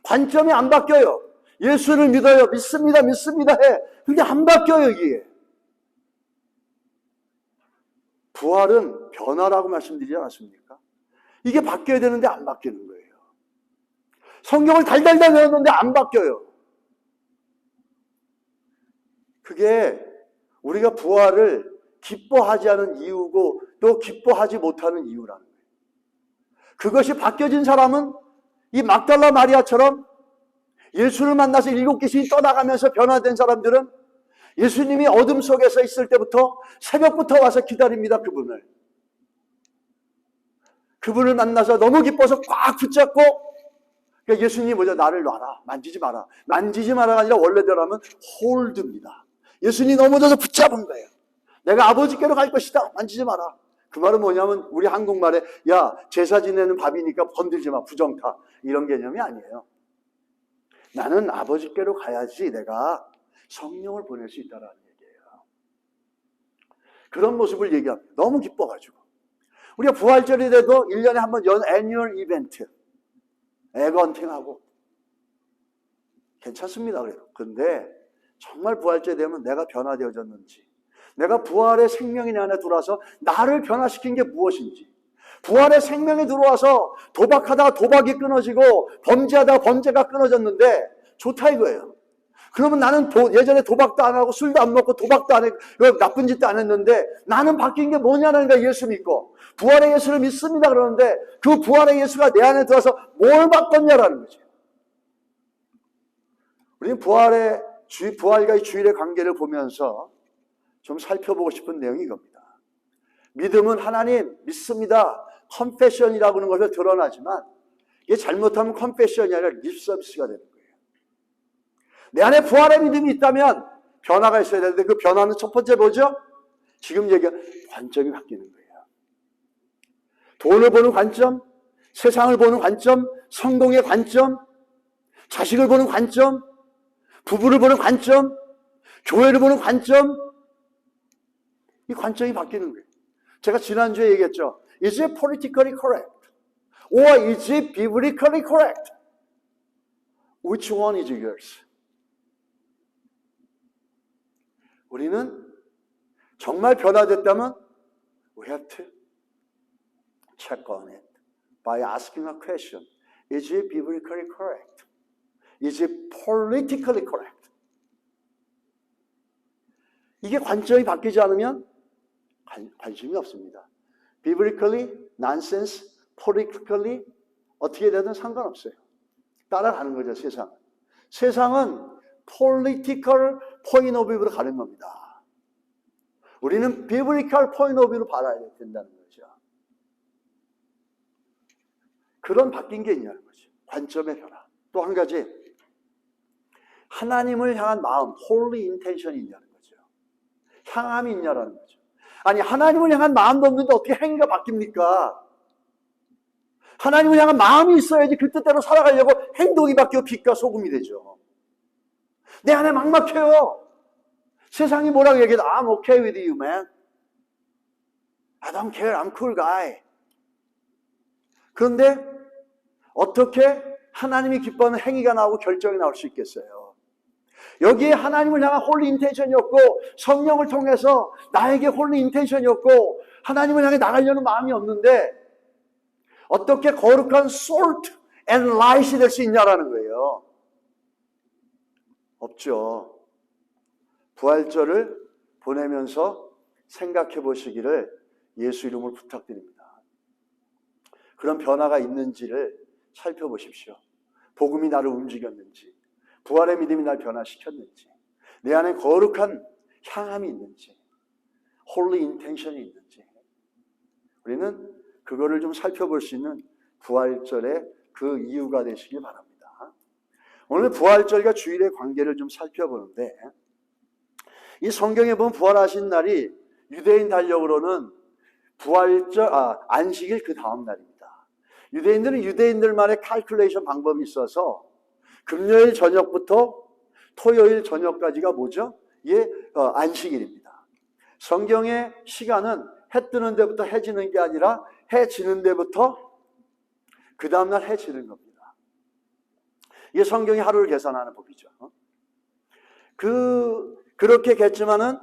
관점이 안 바뀌어요. 예수를 믿어요. 믿습니다. 해. 그게 안 바뀌어요, 이게. 부활은 변화라고 말씀드리지 않았습니까? 이게 바뀌어야 되는데 안 바뀌는 거예요. 성경을 달달달 외웠는데 안 바뀌어요. 그게 우리가 부활을 기뻐하지 않은 이유고 또 기뻐하지 못하는 이유라는 거예요. 그것이 바뀌어진 사람은 이 막달라 마리아처럼 예수를 만나서 7귀신이 떠나가면서 변화된 사람들은 예수님이 어둠 속에서 있을 때부터 새벽부터 와서 기다립니다. 그분을 만나서 너무 기뻐서 꽉 붙잡고, 그러니까 예수님이 뭐죠? 나를 놔라. 만지지 마라. 만지지 마라가 아니라 원래대로 하면 홀드입니다. 예수님이 넘어져서 붙잡은 거예요. 내가 아버지께로 갈 것이다. 만지지 마라. 그 말은 뭐냐면 우리 한국말에 야, 제사 지내는 밥이니까 건들지 마. 부정타. 이런 개념이 아니에요. 나는 아버지께로 가야지 내가 성령을 보낼 수 있다는 얘기예요. 그런 모습을 얘기합니다. 너무 기뻐가지고. 우리가 부활절이 돼도 1년에 한 번 애니얼 이벤트, 에건팅하고 괜찮습니다. 그래도. 근데 정말 부활절 되면 내가 변화되어졌는지, 내가 부활의 생명이 내 안에 들어와서 나를 변화시킨 게 무엇인지, 부활의 생명이 들어와서 도박하다가 도박이 끊어지고 범죄하다가 범죄가 끊어졌는데 좋다 이거예요. 그러면 나는 예전에 도박도 안 하고 술도 안 먹고 도박도 안 했고 나쁜 짓도 안 했는데 나는 바뀐 게 뭐냐는 거야. 예수 믿고 부활의 예수를 믿습니다 그러는데 그 부활의 예수가 내 안에 들어와서 뭘 바꿨냐라는 거죠. 우리는 부활과 주일의 관계를 보면서 좀 살펴보고 싶은 내용이 이겁니다. 믿음은 하나님 믿습니다. 컨페션이라고 하는 것을 드러나지만 이게 잘못하면 컨페션이 아니라 립서비스가 되는 거예요. 내 안에 부활의 믿음이 있다면 변화가 있어야 되는데 그 변화는 첫 번째 뭐죠? 지금 얘기한 관점이 바뀌는 거예요. 돈을 보는 관점, 세상을 보는 관점, 성공의 관점, 자식을 보는 관점, 부부를 보는 관점, 교회를 보는 관점, 이 관점이 바뀌는 거예요. 제가 지난주에 얘기했죠. Is it politically correct? Or is it biblically correct? Which one is yours? 우리는 정말 변화됐다면 we have to check on it by asking a question. Is it biblically correct? Is it politically correct? 이게 관점이 바뀌지 않으면 관심이 없습니다. Biblically, nonsense, politically 어떻게 되든 상관없어요. 따라가는 거죠, 세상은. 세상은 political point of view로 가는 겁니다. 우리는 비블리컬 포인트 오브 뷰로 바라야 된다는 거죠. 그런 바뀐 게 있냐는 거죠. 관점의 변화. 또 한 가지, 하나님을 향한 마음, 홀리 인텐션이 있냐는 거죠. 향함이 있냐라는 거죠. 아니, 하나님을 향한 마음도 없는데 어떻게 행위가 바뀝니까? 하나님을 향한 마음이 있어야지 그 뜻대로 살아가려고 행동이 바뀌어 빛과 소금이 되죠. 내 안에 막막해요. 세상이 뭐라고 얘기해도 I'm okay with you, man. I don't care. I'm cool guy. 그런데 어떻게 하나님이 기뻐하는 행위가 나오고 결정이 나올 수 있겠어요? 여기에 하나님을 향한 홀리 인텐션이었고 성령을 통해서 나에게 홀리 인텐션이었고 하나님을 향해 나가려는 마음이 없는데 어떻게 거룩한 salt and light이 될 수 있냐라는 거예요. 없죠. 부활절을 보내면서 생각해 보시기를 예수 이름으로 부탁드립니다. 그런 변화가 있는지를 살펴보십시오. 복음이 나를 움직였는지, 부활의 믿음이 나를 변화시켰는지, 내 안에 거룩한 향함이 있는지, 홀리 인텐션이 있는지, 우리는 그거를 좀 살펴볼 수 있는 부활절의 그 이유가 되시길 바랍니다. 오늘 부활절과 주일의 관계를 좀 살펴보는데, 이 성경에 보면 부활하신 날이 유대인 달력으로는 안식일 그 다음 날입니다. 유대인들은 유대인들만의 칼큘레이션 방법이 있어서 금요일 저녁부터 토요일 저녁까지가 뭐죠? 안식일입니다. 성경의 시간은 해 뜨는 데부터 해 지는 게 아니라 해 지는 데부터 그 다음날 해 지는 겁니다. 이게 성경이 하루를 계산하는 법이죠. 그렇게겠지만은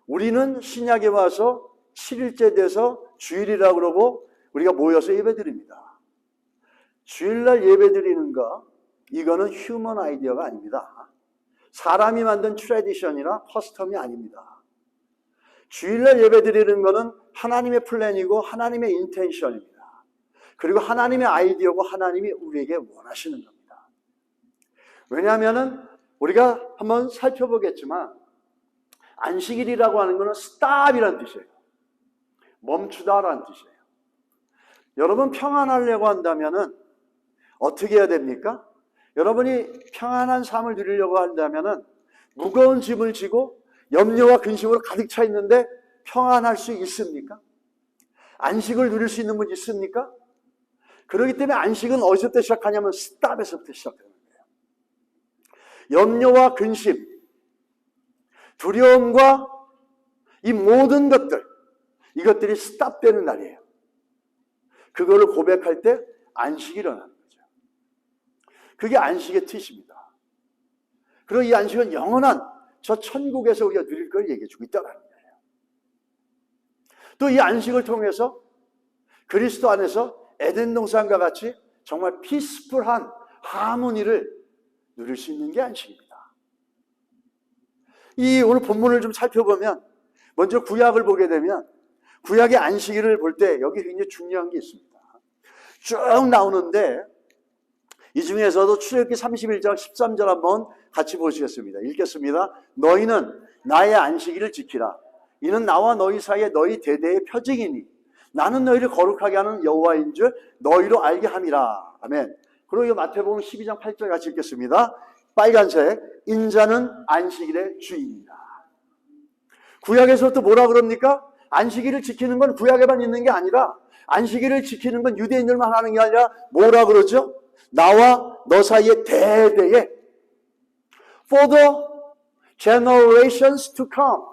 우리는 신약에 와서 7일째 돼서 주일이라고 그러고 우리가 모여서 예배드립니다. 주일날 예배드리는 거, 이거는 휴먼 아이디어가 아닙니다. 사람이 만든 트래디션이나 커스텀이 아닙니다. 주일날 예배드리는 거는 하나님의 플랜이고 하나님의 인텐션입니다. 그리고 하나님의 아이디어고 하나님이 우리에게 원하시는 겁니다. 왜냐하면은 우리가 한번 살펴보겠지만 안식일이라고 하는 것은 stop이라는 뜻이에요. 멈추다라는 뜻이에요. 여러분 평안하려고 한다면은 어떻게 해야 됩니까? 여러분이 평안한 삶을 누리려고 한다면은 무거운 짐을 지고 염려와 근심으로 가득 차 있는데 평안할 수 있습니까? 안식을 누릴 수 있는 분 있습니까? 그렇기 때문에 안식은 어디서부터 시작하냐면 스탑에서부터 시작되는 거예요. 염려와 근심, 두려움과 이 모든 것들, 이것들이 스탑되는 날이에요. 그거를 고백할 때 안식이 일어나는 거죠. 그게 안식의 뜻입니다. 그리고 이 안식은 영원한 저 천국에서 우리가 누릴 걸 얘기해 주고 있다는 거예요. 또 이 안식을 통해서 그리스도 안에서 에덴 동산과 같이 정말 피스풀한 하모니를 누릴 수 있는 게 안식입니다. 이 오늘 본문을 좀 살펴보면 먼저 구약을 보게 되면 구약의 안식일을 볼 때 여기 굉장히 중요한 게 있습니다. 쭉 나오는데 이 중에서도 출애굽기 31장 13절 한번 같이 보시겠습니다. 읽겠습니다. 너희는 나의 안식일을 지키라. 이는 나와 너희 사이에 너희 대대의 표징이니 나는 너희를 거룩하게 하는 여호와인 줄 너희로 알게 함이라. 아멘. 그리고 마태복음 12장 8절 같이 읽겠습니다. 빨간색, 인자는 안식일의 주인이다. 구약에서부터 뭐라 그럽니까? 안식일을 지키는 건 구약에만 있는 게 아니라 안식일을 지키는 건 유대인들만 하는 게 아니라 뭐라 그러죠? 나와 너 사이의 대대에 for the generations to come,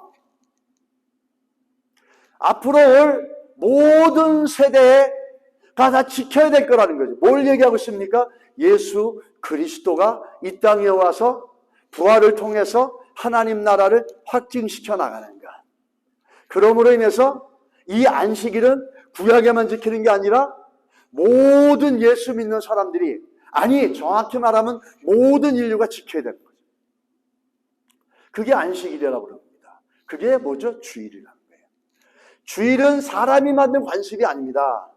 앞으로 올 모든 세대가 다 지켜야 될 거라는 거죠. 뭘 얘기하고 있습니까? 예수 그리스도가 이 땅에 와서 부활을 통해서 하나님 나라를 확증시켜 나가는 것. 그러므로 인해서 이 안식일은 구약에만 지키는 게 아니라 모든 예수 믿는 사람들이, 아니 정확히 말하면 모든 인류가 지켜야 되는 거죠. 그게 안식일이라고 그럽니다. 그게 뭐죠? 주일이라는 거예요. 주일은 사람이 만든 관습이 아닙니다.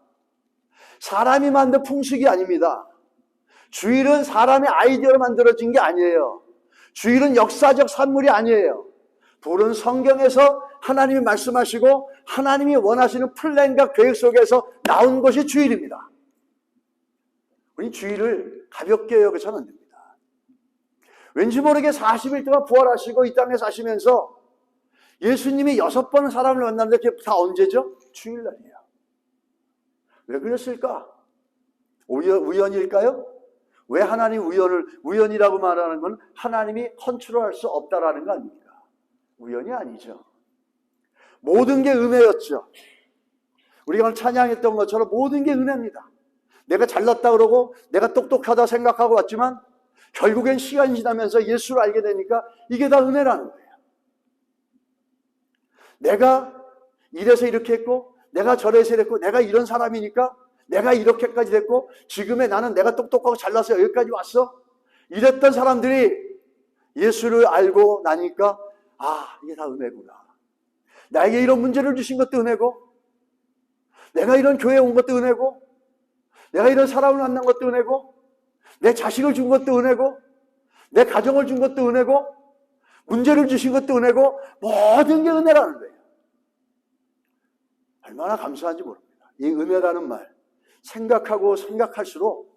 사람이 만든 풍습이 아닙니다. 주일은 사람의 아이디어로 만들어진 게 아니에요. 주일은 역사적 산물이 아니에요. 불은 성경에서 하나님이 말씀하시고 하나님이 원하시는 플랜과 계획 속에서 나온 것이 주일입니다. 우리 주일을 가볍게 여겨서는 안 됩니다. 왠지 모르게 40일 동안 부활하시고 이 땅에 사시면서 예수님이 6번 사람을 만났는데 그게 다 언제죠? 주일날이에요. 왜 그랬을까? 우연일까요? 왜 하나님 우연이라고 말하는 건 하나님이 컨트롤할 수 없다라는 거 아닙니까? 우연이 아니죠. 모든 게 은혜였죠. 우리가 오늘 찬양했던 것처럼 모든 게 은혜입니다. 내가 잘났다 그러고 내가 똑똑하다 생각하고 왔지만 결국엔 시간이 지나면서 예수를 알게 되니까 이게 다 은혜라는 거예요. 내가 이래서 이렇게 했고 내가 저래서 이랬고 내가 이런 사람이니까 내가 이렇게까지 됐고 지금의 나는 내가 똑똑하고 잘나서 여기까지 왔어? 이랬던 사람들이 예수를 알고 나니까 아, 이게 다 은혜구나. 나에게 이런 문제를 주신 것도 은혜고 내가 이런 교회에 온 것도 은혜고 내가 이런 사람을 만난 것도 은혜고 내 자식을 준 것도 은혜고 내 가정을 준 것도 은혜고 문제를 주신 것도 은혜고 모든 게 은혜라는 거예요. 얼마나 감사한지 모릅니다. 이 은혜라는 말 생각하고 생각할수록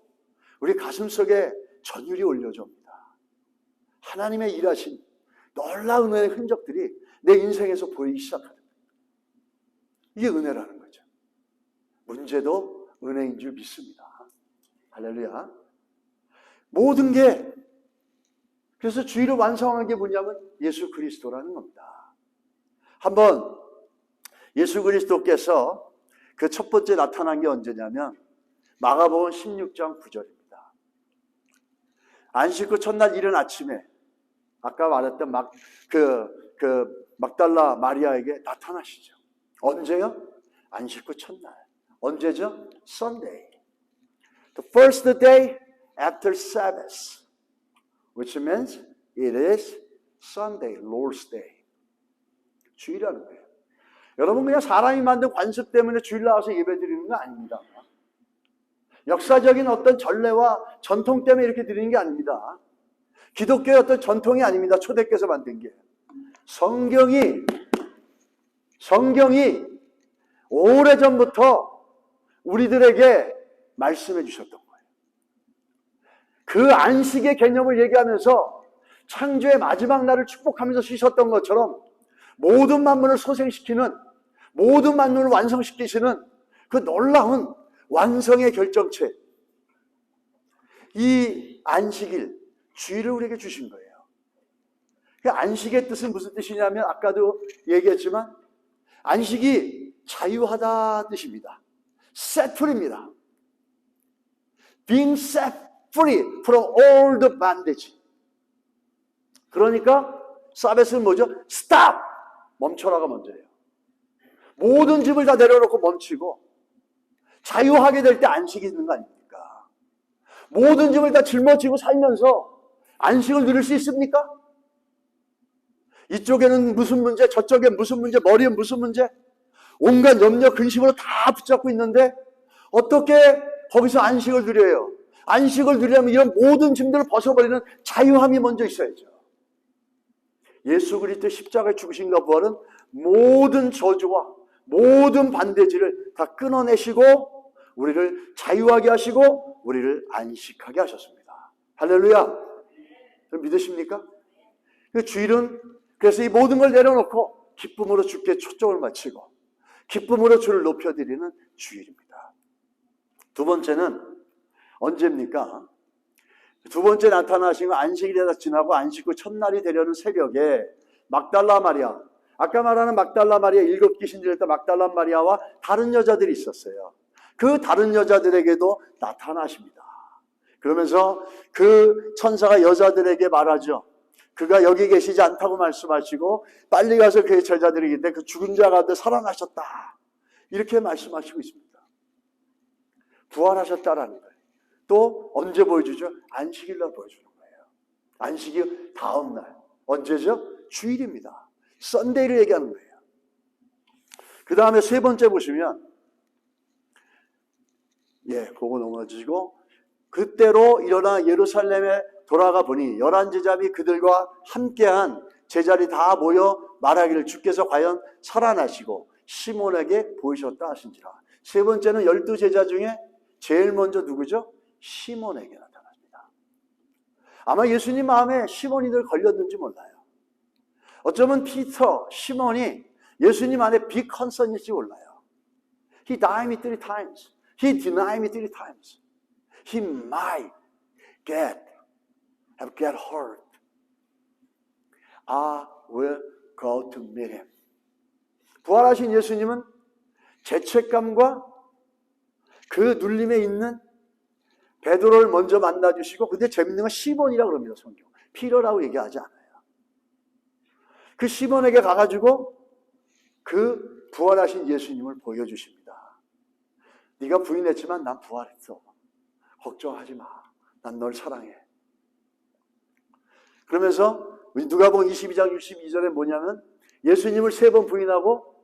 우리 가슴속에 전율이 올려줍니다. 하나님의 일하신 놀라운 은혜의 흔적들이 내 인생에서 보이기 시작합니다. 이게 은혜라는 거죠. 문제도 은혜인 줄 믿습니다. 할렐루야. 모든 게 그래서 주의를 완성한 게 뭐냐면 예수 그리스도라는 겁니다. 한번 예수 그리스도께서 그 첫 번째 나타난 게 언제냐면 마가복음 16장 9절입니다. 안식 후 첫날 이른 아침에 아까 말했던 막달라 마리아에게 나타나시죠. 언제요? 안식 후 첫날. 언제죠? Sunday. The first day after Sabbath, which means it is Sunday, Lord's Day. 주일이라는 거예요. 여러분 그냥 사람이 만든 관습 때문에 주일 나와서 예배 드리는 거 아닙니다. 역사적인 어떤 전례와 전통 때문에 이렇게 드리는 게 아닙니다. 기독교의 어떤 전통이 아닙니다. 초대교회에서 만든 게. 성경이 오래전부터 우리들에게 말씀해 주셨던 거예요. 그 안식의 개념을 얘기하면서 창조의 마지막 날을 축복하면서 쉬셨던 것처럼 모든 만물을 소생시키는 모든 만물을 완성시키시는 그 놀라운 완성의 결정체 이 안식일 주일을 우리에게 주신 거예요. 그 안식의 뜻은 무슨 뜻이냐면 아까도 얘기했지만 안식이 자유하다 뜻입니다. set free입니다. Being set free from all the bondage. 그러니까 사베스는 뭐죠? stop! 멈춰라가 먼저예요. 모든 집을 다 내려놓고 멈추고 자유하게 될 때 안식이 있는 거 아닙니까? 모든 집을 다 짊어지고 살면서 안식을 누릴 수 있습니까? 이쪽에는 무슨 문제, 저쪽에 무슨 문제, 머리에 무슨 문제, 온갖 염려, 근심으로 다 붙잡고 있는데 어떻게 거기서 안식을 누려요? 안식을 누리려면 이런 모든 짐들을 벗어버리는 자유함이 먼저 있어야죠. 예수 그리스도 십자가에 죽으신가 부활은 모든 저주와 모든 반대지를 다 끊어내시고 우리를 자유하게 하시고 우리를 안식하게 하셨습니다. 할렐루야. 믿으십니까? 그 주일은 그래서 이 모든 걸 내려놓고 기쁨으로 주께 초점을 맞추고 기쁨으로 주를 높여드리는 주일입니다. 두 번째는 언제입니까? 두 번째 나타나신 건 안식일이 다 지나고 안식 후 첫날이 되려는 새벽에 막달라 마리아, 아까 말하는 막달라 마리아 7 귀신들이 했던 막달라 마리아와 다른 여자들이 있었어요. 그 다른 여자들에게도 나타나십니다. 그러면서 그 천사가 여자들에게 말하죠. 그가 여기 계시지 않다고 말씀하시고 빨리 가서 그의 제자들에게 이르되 그 죽은 자 가운데 살아나셨다. 이렇게 말씀하시고 있습니다. 부활하셨다라는 거예요. 또 언제 보여주죠? 안식일날 보여주는 거예요. 안식이 다음 날. 언제죠? 주일입니다. 썬데이를 얘기하는 거예요. 그 다음에 세 번째 보시면 그거 넘어지고 그때로 일어나 예루살렘에 돌아가 보니 11 제자들이 그들과 함께한 제자들이 다 모여 말하기를 주께서 과연 살아나시고 시몬에게 보이셨다 하신지라. 세 번째는 12제자 중에 제일 먼저 누구죠? 시몬에게 나타납니다. 아마 예수님 마음에 시몬이 늘 걸렸는지 몰라요. 어쩌면 피터, 시몬이 예수님 안에 빅 컨선일지 몰라요. He denied me 3 times. He denied me 3 times. He might have get hurt. I will go to meet him. 부활하신 예수님은 죄책감과 그 눌림에 있는 베드로를 먼저 만나주시고, 근데 재밌는 건 시몬이라고 그럽니다. 성경. 피터라고 얘기하지 않아요. 그 시몬에게 가가지고 그 부활하신 예수님을 보여주십니다. 네가 부인했지만 난 부활했어. 걱정하지 마. 난 널 사랑해. 그러면서 누가복음 22장 62절에 뭐냐면 예수님을 3번 부인하고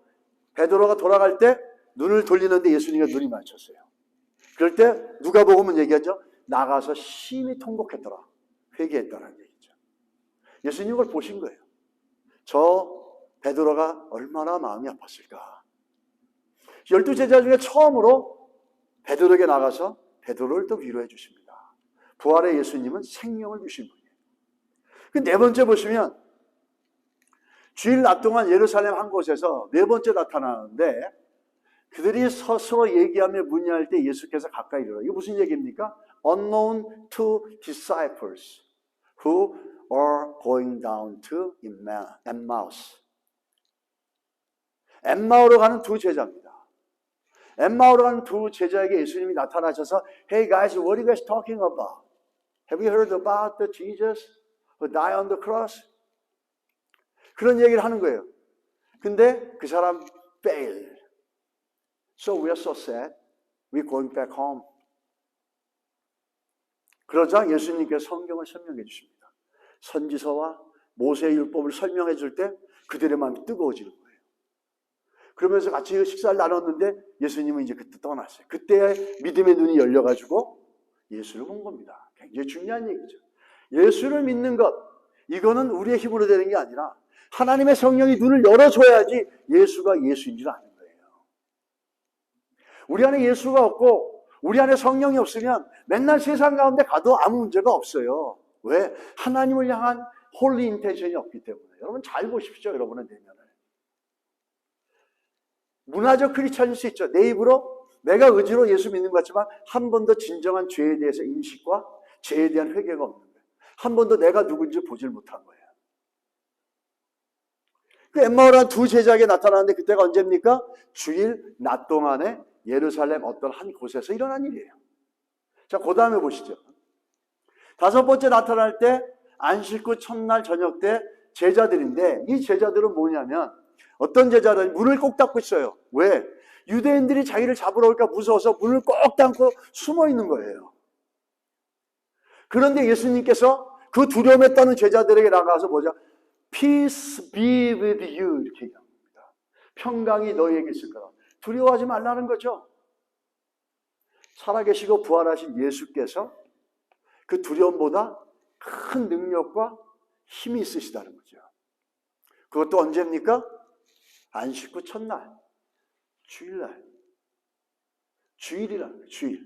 베드로가 돌아갈 때 눈을 돌리는데 예수님과 눈이 맞췄어요. 그럴 때 누가복음은 얘기하죠. 나가서 심히 통곡했더라. 회개했다는 얘기죠. 예수님이 그걸 보신 거예요. 저 베드로가 얼마나 마음이 아팠을까. 12제자 중에 처음으로 베드로에게 나가서 베드로를 또 위로해 주십니다. 부활의 예수님은 생명을 주신 분이에요. 그 네 번째 보시면 주일 낮 동안 예루살렘 한 곳에서 네 번째 나타나는데 그들이 서로 얘기하며 문의할 때 예수께서 가까이 이르러. 이게 무슨 얘기입니까? Unknown to disciples who are going down to Emmaus. 엠마오로 가는 두 제자입니다. 엠마오로 가는 두 제자에게 예수님이 나타나셔서 Hey guys, what are you guys talking about? Have you heard about the Jesus who died on the cross? 그런 얘기를 하는 거예요. 근데 그 사람 failed. So we are so sad. We're going back home. 그러자 예수님께서 성경을 설명해 주십니다. 선지서와 모세의 율법을 설명해 줄 때 그들의 마음이 뜨거워지는 거예요. 그러면서 같이 식사를 나눴는데 예수님은 이제 그때 떠났어요. 그때 믿음의 눈이 열려가지고 예수를 본 겁니다. 굉장히 중요한 얘기죠. 예수를 믿는 것, 이거는 우리의 힘으로 되는 게 아니라 하나님의 성령이 눈을 열어줘야지 예수가 예수인 줄 아는 거예요. 우리 안에 예수가 없고 우리 안에 성령이 없으면 맨날 세상 가운데 가도 아무 문제가 없어요. 왜? 하나님을 향한 홀리 인텐션이 없기 때문에. 여러분 잘 보십시오. 여러분의 내면을. 문화적 크리스찬일 수 있죠. 내 입으로 내가 의지로 예수 믿는 것 같지만 한 번도 진정한 죄에 대해서 인식과 죄에 대한 회개가 없는 거예요. 한 번도 내가 누군지 보질 못한 거예요. 그 엠마오라는 두 제자에게 나타나는데 그때가 언제입니까? 주일 낮 동안에 예루살렘 어떤 한 곳에서 일어난 일이에요. 자, 그 다음에 보시죠. 5번째 나타날 때 안식 후 첫날 저녁 때 제자들인데 이 제자들은 뭐냐면 어떤 제자들은 문을 꼭 닫고 있어요. 왜? 유대인들이 자기를 잡으러 올까 무서워서 문을 꼭 닫고 숨어 있는 거예요. 그런데 예수님께서 그 두려움에 떠는 제자들에게 나가서 뭐죠? Peace be with you 이렇게 얘기합니다. 평강이 너희에게 있을 거라. 두려워하지 말라는 거죠. 살아계시고 부활하신 예수께서 그 두려움보다 큰 능력과 힘이 있으시다는 거죠. 그것도 언제입니까? 안식 후 첫날, 주일날. 주일이라는 거예요. 주일.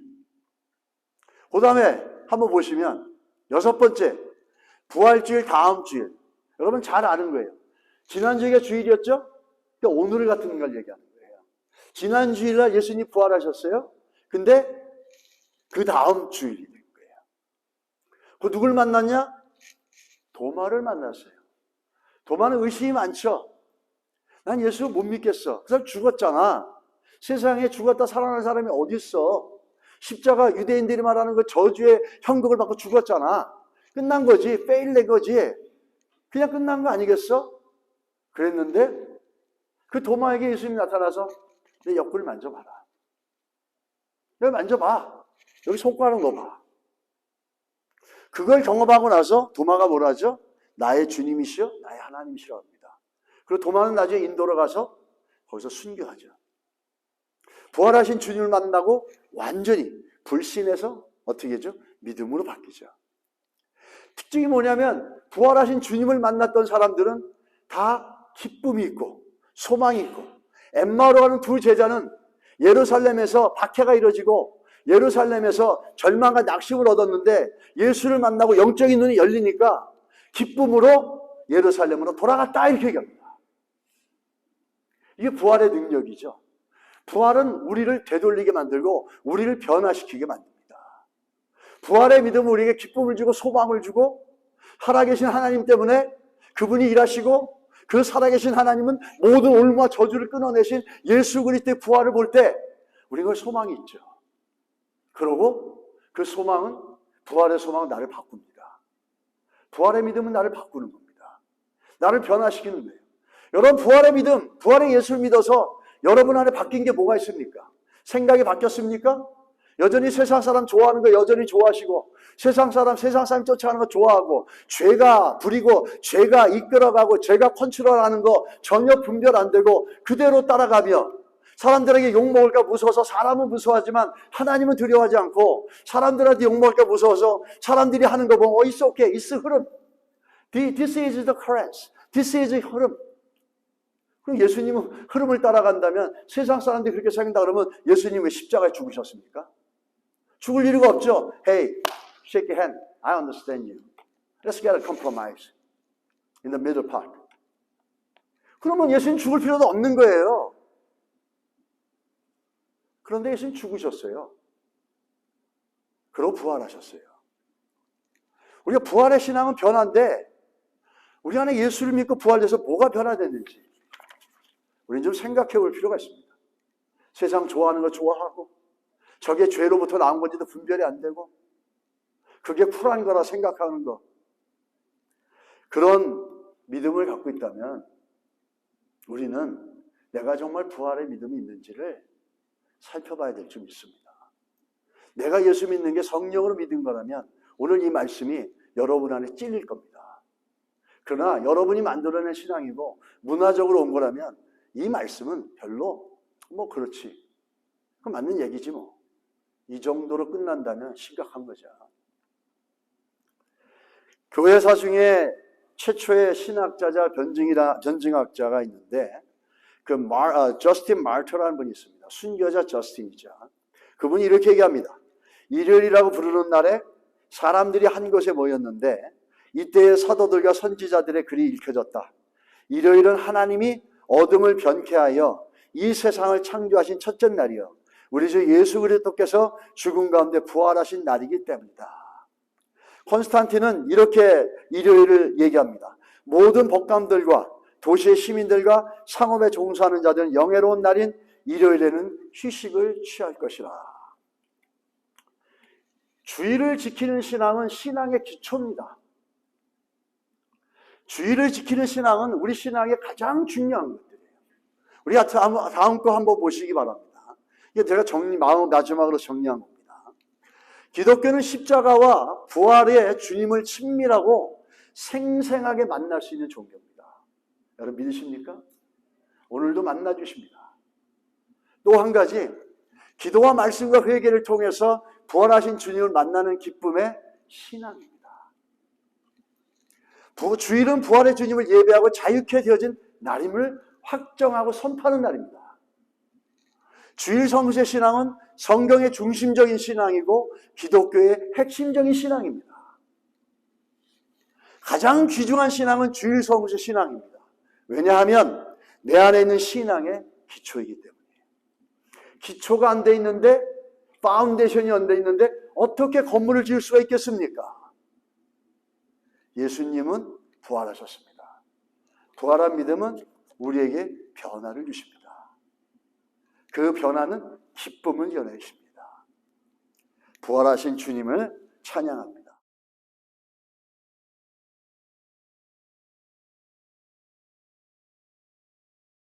그 다음에 한번 보시면 6번째, 부활주일 다음 주일. 여러분 잘 아는 거예요. 지난주가 주일이었죠? 그러니까 오늘 같은 걸 얘기하는 거예요. 지난 주일날 예수님이 부활하셨어요. 근데 그 다음 주일이 된 거예요. 그 누굴 만났냐? 도마를 만났어요. 도마는 의심이 많죠. 난 예수 못 믿겠어. 그 사람 죽었잖아. 세상에 죽었다 살아난 사람이 어디 있어? 십자가 유대인들이 말하는 그 저주의 형국을 받고 죽었잖아. 끝난 거지. 페일 낸 거지. 그냥 끝난 거 아니겠어? 그랬는데 그 도마에게 예수님이 나타나서 내 옆구리 만져봐라. 여기 만져봐. 여기 손가락 넣어봐. 그걸 경험하고 나서 도마가 뭐라 하죠? 나의 주님이시여 나의 하나님이시라고 합니다. 그리고 도마는 나중에 인도로 가서 거기서 순교하죠. 부활하신 주님을 만나고 완전히 불신에서 어떻게 하죠? 믿음으로 바뀌죠. 특징이 뭐냐면 부활하신 주님을 만났던 사람들은 다 기쁨이 있고 소망이 있고, 엠마오로 가는 두 제자는 예루살렘에서 박해가 이루어지고 예루살렘에서 절망과 낙심을 얻었는데 예수를 만나고 영적인 눈이 열리니까 기쁨으로 예루살렘으로 돌아갔다, 이렇게 얘기합니다. 이게 부활의 능력이죠. 부활은 우리를 되돌리게 만들고 우리를 변화시키게 만듭니다. 부활의 믿음은 우리에게 기쁨을 주고 소망을 주고, 살아계신 하나님 때문에 그분이 일하시고 그 살아계신 하나님은 모든 올무와 저주를 끊어내신 예수 그리스도의 부활을 볼 때 우리가 소망이 있죠. 그러고 그 소망은, 부활의 소망은 나를 바꿉니다. 부활의 믿음은 나를 바꾸는 겁니다. 나를 변화시키는 거예요. 여러분, 부활의 믿음, 부활의 예수를 믿어서 여러분 안에 바뀐 게 뭐가 있습니까? 생각이 바뀌었습니까? 여전히 세상 사람 좋아하는 거 여전히 좋아하시고, 세상 사람 쫓아가는 거 좋아하고, 죄가 부리고 죄가 이끌어가고 죄가 컨트롤하는 거 전혀 분별 안 되고 그대로 따라가며, 사람들에게 욕먹을까 무서워서 사람은 무서워하지만 하나님은 두려워하지 않고, 사람들한테 욕먹을까 무서워서 사람들이 하는 거 보면 it's okay, it's 흐름, this is the current, this is 흐름. 그럼 예수님은 흐름을 따라간다면, 세상 사람들이 그렇게 생각한다 그러면 예수님 왜 십자가에 죽으셨습니까? 죽을 이유가 없죠. Hey, shake your hand. I understand you. Let's get a compromise in the middle part. 그러면 예수님 죽을 필요도 없는 거예요. 그런데 예수님 죽으셨어요. 그리고 부활하셨어요. 우리가 부활의 신앙은 변화인데, 우리 안에 예수를 믿고 부활돼서 뭐가 변화됐는지 우리는 좀 생각해 볼 필요가 있습니다. 세상 좋아하는 거 좋아하고, 저게 죄로부터 나온 건지도 분별이 안 되고, 그게 쿨한 거라 생각하는 거, 그런 믿음을 갖고 있다면 우리는 내가 정말 부활의 믿음이 있는지를 살펴봐야 될 줄 믿습니다. 내가 예수 믿는 게 성령으로 믿은 거라면 오늘 이 말씀이 여러분 안에 찔릴 겁니다. 그러나 여러분이 만들어낸 신앙이고 문화적으로 온 거라면 이 말씀은 별로 그렇지, 그 맞는 얘기지 뭐, 이 정도로 끝난다면 심각한 거죠. 교회사 중에 최초의 신학자자 변증학자가 있는데, 저스틴 마르터라는 분이 있습니다. 순교자 저스틴이죠. 그분이 이렇게 얘기합니다. 일요일이라고 부르는 날에 사람들이 한 곳에 모였는데 이때의 사도들과 선지자들의 글이 읽혀졌다. 일요일은 하나님이 어둠을 변케하여 이 세상을 창조하신 첫째 날이요, 우리 주 예수 그리스도께서 죽은 가운데 부활하신 날이기 때문이다. 콘스탄틴은 이렇게 일요일을 얘기합니다. 모든 법관들과 도시의 시민들과 상업에 종사하는 자들은 영예로운 날인 일요일에는 휴식을 취할 것이라. 주일을 지키는 신앙은 신앙의 기초입니다. 주일을 지키는 신앙은 우리 신앙의 가장 중요한 것들이에요. 우리가 다음 거 한번 보시기 바랍니다. 이게 제가 마지막으로 정리한 겁니다. 기독교는 십자가와 부활의 주님을 친밀하고 생생하게 만날 수 있는 종교입니다. 여러분 믿으십니까? 오늘도 만나주십니다. 또 한 가지, 기도와 말씀과 회개를 통해서 부활하신 주님을 만나는 기쁨의 신앙입니다. 주일은 부활의 주님을 예배하고 자유케 되어진 날임을 확정하고 선포하는 날입니다. 주일 성수의 신앙은 성경의 중심적인 신앙이고 기독교의 핵심적인 신앙입니다. 가장 귀중한 신앙은 주일 성수의 신앙입니다. 왜냐하면 내 안에 있는 신앙의 기초이기 때문이에요. 기초가 안 돼 있는데, 파운데이션이 안 돼 있는데 어떻게 건물을 지을 수가 있겠습니까? 예수님은 부활하셨습니다. 부활한 믿음은 우리에게 변화를 주십니다. 그 변화는 기쁨을 연해십니다. 부활하신 주님을 찬양합니다.